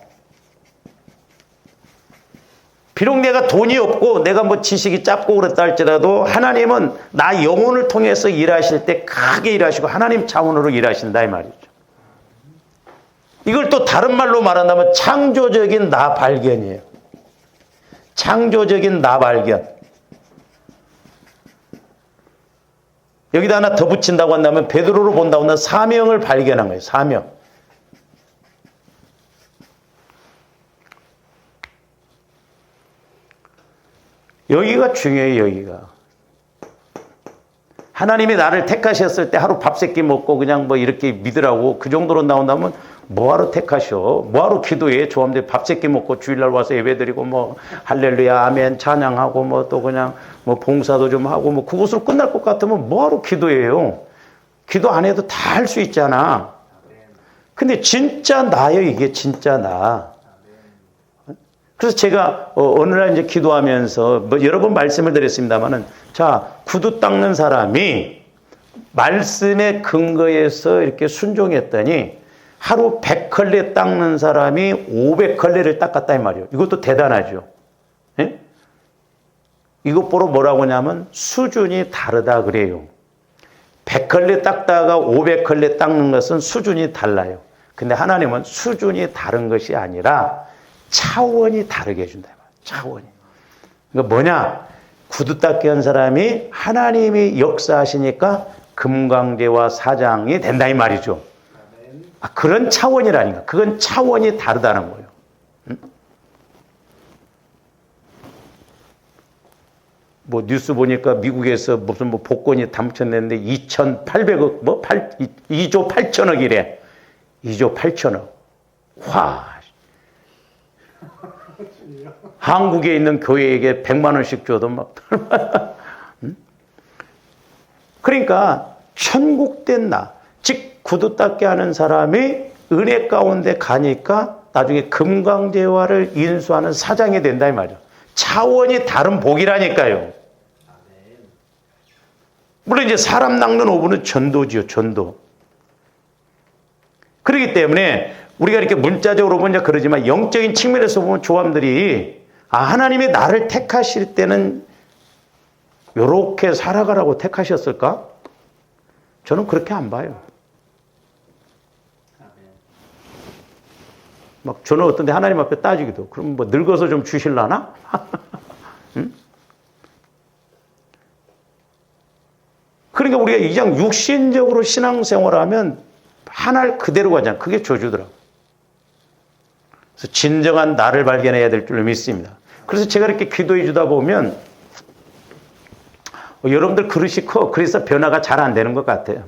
비록 내가 돈이 없고 내가 뭐 지식이 짧고 그랬다 할지라도 하나님은 나 영혼을 통해서 일하실 때 크게 일하시고 하나님 차원으로 일하신다 이 말이죠. 이걸 또 다른 말로 말한다면 창조적인 나 발견이에요. 창조적인 나 발견. 여기다 하나 더 붙인다고 한다면 베드로로 본다고 한다면 사명을 발견한 거예요. 사명. 여기가 중요해요. 여기가. 하나님이 나를 택하셨을 때 하루 밥 세끼 먹고 그냥 뭐 이렇게 믿으라고 그 정도로 나온다면 뭐하러 택하셔? 뭐하러 기도해? 조함대 밥 세끼 먹고 주일날 와서 예배드리고 뭐 할렐루야 아멘 찬양하고 뭐 또 그냥 뭐 봉사도 좀 하고 뭐 그것으로 끝날 것 같으면 뭐하러 기도해요? 기도 안 해도 다 할 수 있잖아. 근데 진짜 나요. 이게 진짜 나. 그래서 제가 어느 날 이제 기도하면서 뭐 여러 번 말씀을 드렸습니다만은 자 구두 닦는 사람이 말씀의 근거에서 이렇게 순종했더니 하루 100컬레 닦는 사람이 500컬레를 닦았다 이 말이에요. 이것도 대단하죠. 예? 이것보러 뭐라고 하냐면 수준이 다르다 그래요. 100컬레 닦다가 500컬레 닦는 것은 수준이 달라요. 근데 하나님은 수준이 다른 것이 아니라 차원이 다르게 해준다. 차원이. 그러니까 뭐냐? 구두 닦기 한 사람이 하나님이 역사하시니까 금강제와 사장이 된다 이 말이죠. 아, 그런 차원이라니까. 그건 차원이 다르다는 거예요. 응? 뭐 뉴스 보니까 미국에서 무슨 뭐 복권이 당첨됐는데 2,800억 뭐 2조 8천억이래. 2조 8천억. 와. 한국에 있는 교회에게 100만 원씩 줘도 막 응? 그러니까 천국된 나, 즉 구두 닦게 하는 사람이 은혜 가운데 가니까 나중에 금강제화를 인수하는 사장이 된다 이 말이야. 차원이 다른 복이라니까요. 물론 이제 사람 낚는 어부는 전도지요, 전도. 그렇기 때문에 우리가 이렇게 문자적으로 보면 그러지만 영적인 측면에서 보면 조함들이 하나님이 나를 택하실 때는 요렇게 살아가라고 택하셨을까? 저는 그렇게 안 봐요. 막 저는 어떤데 하나님 앞에 따지기도, 그럼 뭐 늙어서 좀 주실라나? 응? 그러니까 우리가 그냥 육신적으로 신앙생활하면 하나를 그대로 가잖아. 그게 저주더라고. 그래서 진정한 나를 발견해야 될 줄 믿습니다. 그래서 제가 이렇게 기도해 주다 보면 여러분들 그릇이 커. 그래서 변화가 잘 안 되는 것 같아요.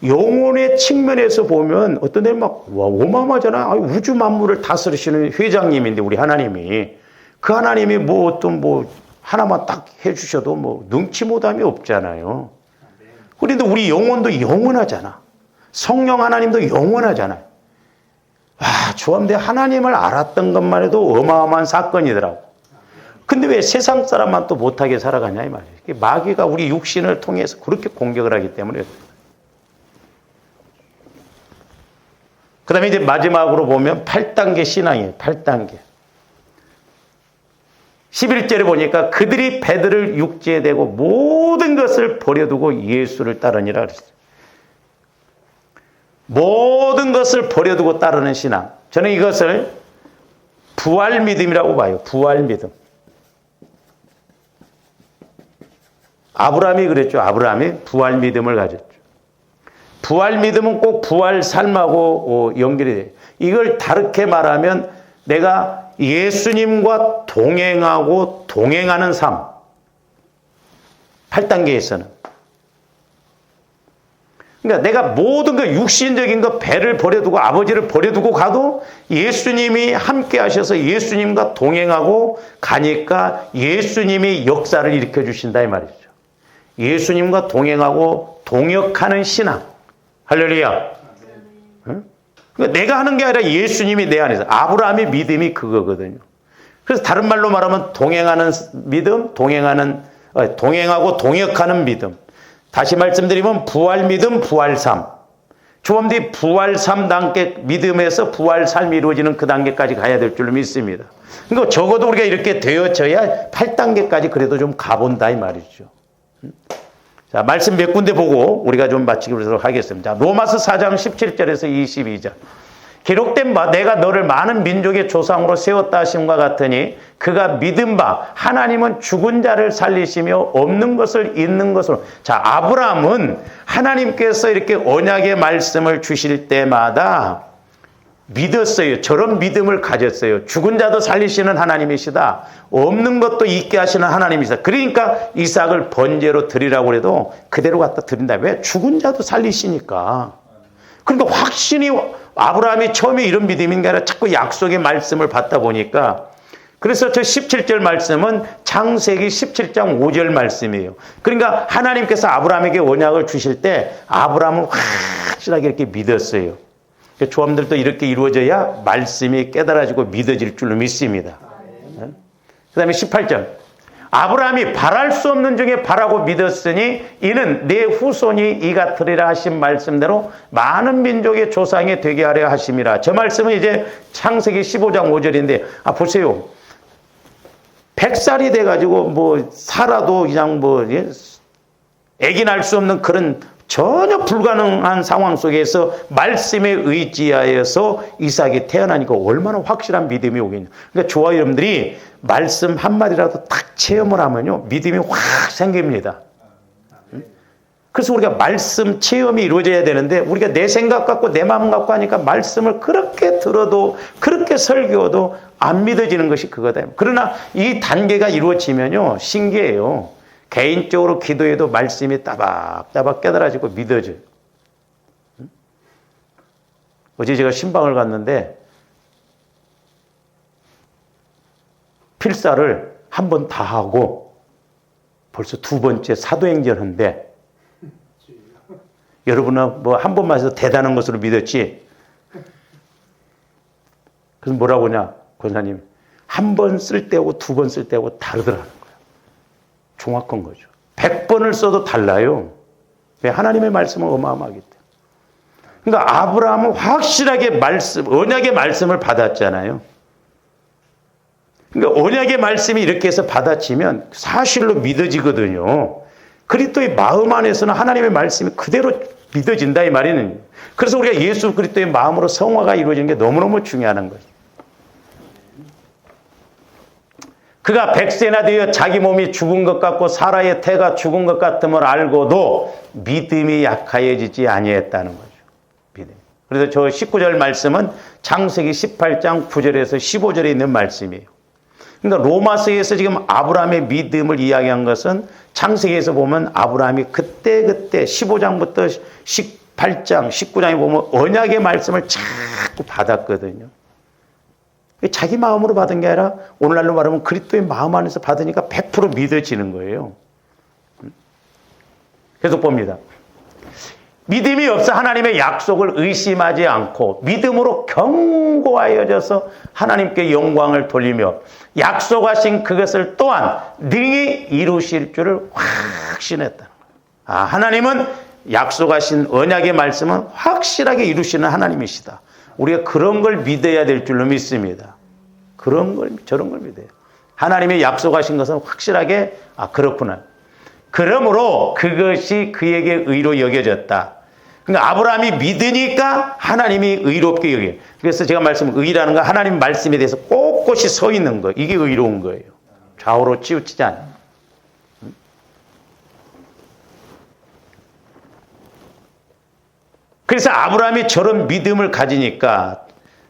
영혼의 측면에서 보면 어떤 데는 막 와, 어마어마하잖아. 우주 만물을 다스리시는 회장님인데 우리 하나님이 그 하나님이 뭐 어떤 뭐 하나만 딱 해주셔도 뭐 능치 못함이 없잖아요. 그런데 우리 영혼도 영원하잖아. 성령 하나님도 영원하잖아요. 와, 조함대 하나님을 알았던 것만 해도 어마어마한 사건이더라고. 근데 왜 세상 사람만 또 못하게 살아가냐 이 말이에요. 마귀가 우리 육신을 통해서 그렇게 공격을 하기 때문에. 그 다음에 이제 마지막으로 보면 8단계 신앙이에요. 8단계. 11절에 보니까 그들이 배들을 육지에 대고 모든 것을 버려두고 예수를 따르니라 그랬어요. 모든 것을 버려두고 따르는 신앙. 저는 이것을 부활 믿음이라고 봐요. 부활 믿음. 아브라함이 그랬죠. 아브라함이 부활 믿음을 가졌죠. 부활 믿음은 꼭 부활 삶하고 연결이 돼요. 이걸 다르게 말하면 내가 예수님과 동행하고 동행하는 삶. 8단계에서는. 그러니까 내가 모든 거 육신적인 거 배를 버려두고 아버지를 버려두고 가도 예수님이 함께 하셔서 예수님과 동행하고 가니까 예수님이 역사를 일으켜 주신다 이 말이죠. 예수님과 동행하고 동역하는 신앙. 할렐루야. 응? 그러니까 내가 하는 게 아니라 예수님이 내 안에서. 아브라함의 믿음이 그거거든요. 그래서 다른 말로 말하면 동행하는 믿음, 동행하고 동역하는 믿음. 다시 말씀드리면 부활 믿음, 부활 삶. 조금뒤 부활 3단계 믿음에서 부활 삶이 이루어지는 그 단계까지 가야 될 줄로 믿습니다. 그러니까 적어도 우리가 이렇게 되어져야 8단계까지 그래도 좀 가본다 이 말이죠. 자, 말씀 몇 군데 보고 우리가 좀 마치도록 하겠습니다. 자, 로마서 4장 17절에서 22절. 기록된 바 내가 너를 많은 민족의 조상으로 세웠다 하심과 같으니 그가 믿은 바 하나님은 죽은 자를 살리시며 없는 것을 있는 것으로. 자, 아브라함은 하나님께서 이렇게 언약의 말씀을 주실 때마다 믿었어요. 저런 믿음을 가졌어요. 죽은 자도 살리시는 하나님이시다. 없는 것도 있게 하시는 하나님이시다. 그러니까 이삭을 번제로 드리라고 해도 그대로 갖다 드린다. 왜? 죽은 자도 살리시니까. 그러니까 확신이 아브라함이 처음에 이런 믿음인 게 아니라 자꾸 약속의 말씀을 받다 보니까 그래서 저 17절 말씀은 창세기 17장 5절 말씀이에요. 그러니까 하나님께서 아브라함에게 언약을 주실 때 아브라함은 확실하게 이렇게 믿었어요. 조함들도 이렇게 이루어져야 말씀이 깨달아지고 믿어질 줄로 믿습니다. 그 다음에 18절. 아브라함이 바랄 수 없는 중에 바라고 믿었으니 이는 내 후손이 이 같으리라 하신 말씀대로 많은 민족의 조상이 되게 하려 하심이라. 저 말씀은 이제 창세기 15장 5절인데 보세요. 100살이 돼가지고 뭐 살아도 그냥 뭐 애기 날 수 없는 그런 전혀 불가능한 상황 속에서 말씀에 의지하여서 이삭이 태어나니까 얼마나 확실한 믿음이 오겠냐. 그러니까 저와 여러분들이 말씀 한마디라도 딱 체험을 하면요 믿음이 확 생깁니다. 그래서 우리가 말씀 체험이 이루어져야 되는데 우리가 내 생각 갖고 내 마음 갖고 하니까 말씀을 그렇게 들어도 그렇게 설교도 안 믿어지는 것이 그거다. 그러나 이 단계가 이루어지면요 신기해요. 개인적으로 기도해도 말씀이 따박따박 깨달아지고 믿어져요. 어제 제가 신방을 갔는데 필사를 한 번 다 하고 벌써 두 번째 사도행전인데 여러분은 뭐 한 번만 해서 대단한 것으로 믿었지. 그래서 뭐라고 하냐 권사님, 한 번 쓸 때하고 두 번 쓸 때하고 다르더라는 거예요. 정확한 거죠. 100번을 써도 달라요. 왜? 하나님의 말씀은 어마어마하기 때문에. 그러니까 아브라함은 확실하게 언약의 말씀을 받았잖아요. 그러니까 언약의 말씀이 이렇게 해서 받아치면 사실로 믿어지거든요. 그리스도의 마음 안에서는 하나님의 말씀이 그대로 믿어진다 이 말이는. 그래서 우리가 예수 그리스도의 마음으로 성화가 이루어지는 게 너무너무 중요한 거죠. 그가 100세나 되어 자기 몸이 죽은 것 같고 사라의 태가 죽은 것 같음을 알고도 믿음이 약하여지지 아니했다는 거죠. 믿음. 그래서 저 19절 말씀은 창세기 18장 9절에서 15절에 있는 말씀이에요. 그러니까 로마서에서 지금 아브라함의 믿음을 이야기한 것은 창세기에서 보면 아브라함이 그때 15장부터 18장, 19장에 보면 언약의 말씀을 자꾸 받았거든요. 자기 마음으로 받은 게 아니라 오늘날로 말하면 그리스도의 마음 안에서 받으니까 100% 믿어지는 거예요. 계속 봅니다. 믿음이 없어 하나님의 약속을 의심하지 않고 믿음으로 견고하여져서 하나님께 영광을 돌리며 약속하신 그것을 또한 능히 이루실 줄을 확신했다는 거예요. 하나님은 약속하신 언약의 말씀은 확실하게 이루시는 하나님이시다. 우리가 그런 걸 믿어야 될 줄로 믿습니다. 저런 걸 믿어요. 하나님의 약속하신 것은 확실하게 그렇구나. 그러므로 그것이 그에게 의로 여겨졌다. 그러니까 아브라함이 믿으니까 하나님이 의롭게 여겨요. 그래서 제가 의라는 건 하나님 말씀에 대해서 꼿꼿이 서 있는 거. 이게 의로운 거예요. 좌우로 치우치지 않아요. 그래서 아브라함이 저런 믿음을 가지니까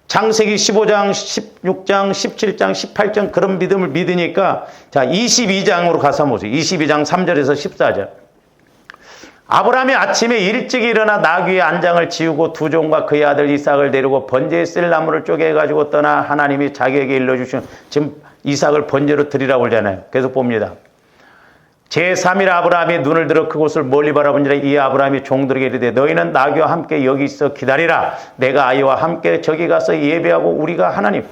창세기 15장, 16장, 17장, 18장 그런 믿음을 믿으니까 자 22장으로 가서 보세요. 22장 3절에서 14절. 아브라함이 아침에 일찍 일어나 나귀의 안장을 지우고 두 종과 그의 아들 이삭을 데리고 번제에 쓸 나무를 쪼개가지고 떠나 하나님이 자기에게 일러주신 지금 이삭을 번제로 드리라고 그러잖아요. 계속 봅니다. 제3일 아브라함이 눈을 들어 그곳을 멀리 바라본지라 이 아브라함이 종들에게 이르되 너희는 나귀와 함께 여기 있어 기다리라. 내가 아이와 함께 저기 가서 예배하고 우리가 하나님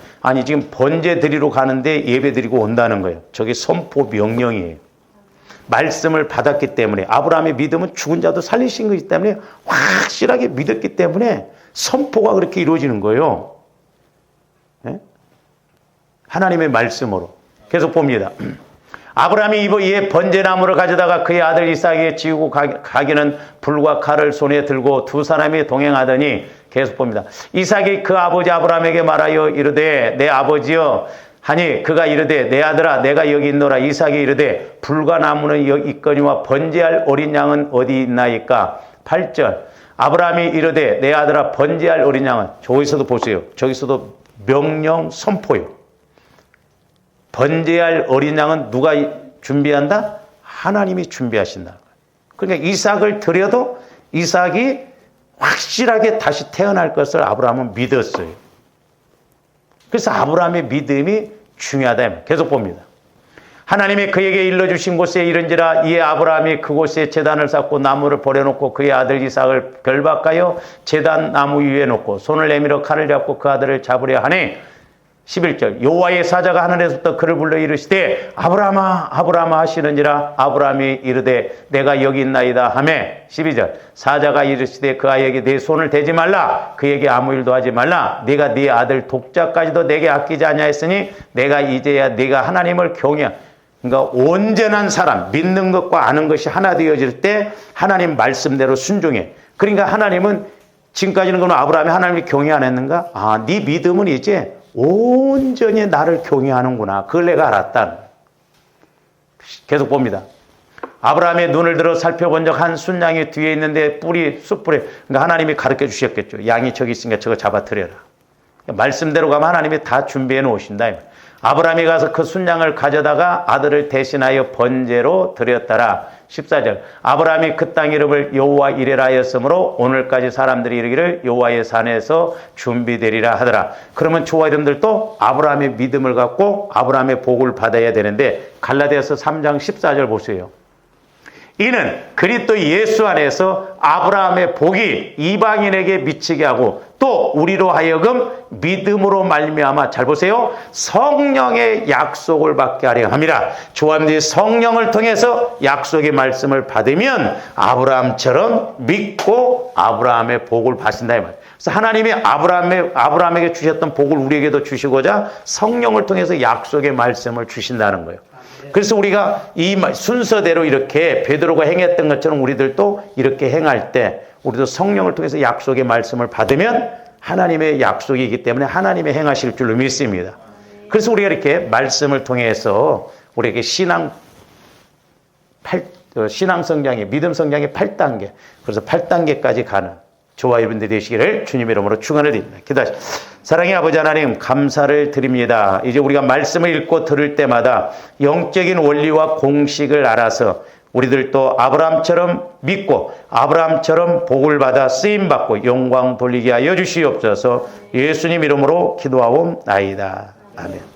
지금 번제 드리러 가는데 예배 드리고 온다는 거예요. 저게 선포 명령이에요. 말씀을 받았기 때문에 아브라함의 믿음은 죽은 자도 살리신 것이기 때문에 확실하게 믿었기 때문에 선포가 그렇게 이루어지는 거예요. 네? 하나님의 말씀으로. 계속 봅니다. 아브라함이 이에 번제나무를 가져다가 그의 아들 이삭에게 지우고 가기는 불과 칼을 손에 들고 두 사람이 동행하더니 계속 봅니다. 이삭이 그 아버지 아브라함에게 말하여 이르되 내 아버지여 하니 그가 이르되 내 아들아 내가 여기 있노라. 이삭이 이르되 불과 나무는 여기 있거니와 번제할 어린 양은 어디 있나이까. 8절 아브라함이 이르되 내 아들아 번제할 어린 양은 저기서도 보세요. 저기서도 명령 선포요. 번제할 어린 양은 누가 준비한다? 하나님이 준비하신다. 그러니까 이삭을 드려도 이삭이 확실하게 다시 태어날 것을 아브라함은 믿었어요. 그래서 아브라함의 믿음이 중요하다. 계속 봅니다. 하나님이 그에게 일러주신 곳에 이른지라 이에 아브라함이 그곳에 제단을 쌓고 나무를 버려놓고 그의 아들 이삭을 결박하여 제단 나무 위에 놓고 손을 내밀어 칼을 잡고 그 아들을 잡으려 하니 11절 여호와의 사자가 하늘에서부터 그를 불러 이르시되 아브라함아 아브라함아 하시는지라. 아브라함이 이르되 내가 여기 있나이다 하매 12절 사자가 이르시되 그 아이에게 내 손을 대지 말라. 그에게 아무 일도 하지 말라. 네가 네 아들 독자까지도 내게 아끼지 아니하였으니 내가 이제야 네가 하나님을 경외하라. 그러니까 온전한 사람 믿는 것과 아는 것이 하나 되어질 때 하나님 말씀대로 순종해. 그러니까 하나님은 지금까지는 그럼 아브라함이 하나님을 경외 안 했는가? 네 믿음은 이제 온전히 나를 경외하는구나. 그걸 내가 알았다. 계속 봅니다. 아브라함의 눈을 들어 살펴본 적 한 순양이 뒤에 있는데 숯불에 그러니까 하나님이 가르쳐 주셨겠죠. 양이 저기 있으니까 저거 잡아뜨려라. 말씀대로 가면 하나님이 다 준비해 놓으신다. 아브라함이 가서 그 순양을 가져다가 아들을 대신하여 번제로 드렸더라. 14절 아브라함이 그 땅 이름을 여호와 이레라 하였으므로 오늘까지 사람들이 이르기를 여호와의 산에서 준비되리라 하더라. 그러면 저와 여러분들도 아브라함의 믿음을 갖고 아브라함의 복을 받아야 되는데 갈라디아서 3장 14절 보세요. 이는 그리스도 예수 안에서 아브라함의 복이 이방인에게 미치게 하고 또 우리로 하여금 믿음으로 말미암아 잘 보세요. 성령의 약속을 받게 하려 함이라. 조함들이 성령을 통해서 약속의 말씀을 받으면 아브라함처럼 믿고 아브라함의 복을 받는다 이 말이에요. 그래서 하나님이 아브라함에게 주셨던 복을 우리에게도 주시고자 성령을 통해서 약속의 말씀을 주신다는 거예요. 그래서 우리가 이 순서대로 이렇게 베드로가 행했던 것처럼 우리들도 이렇게 행할 때 우리도 성령을 통해서 약속의 말씀을 받으면 하나님의 약속이기 때문에 하나님의 행하실 줄로 믿습니다. 그래서 우리가 이렇게 말씀을 통해서 우리에게 신앙 성장의 믿음 성장의 8단계 그래서 8단계까지 가는 저와 여러분들이 되시기를 주님의 이름으로 축원을 드립니다. 기도하시죠. 사랑의 아버지 하나님 감사를 드립니다. 이제 우리가 말씀을 읽고 들을 때마다 영적인 원리와 공식을 알아서 우리들도 아브라함처럼 믿고 아브라함처럼 복을 받아 쓰임받고 영광 돌리게 하여 주시옵소서. 예수님 이름으로 기도하옵나이다. 아멘.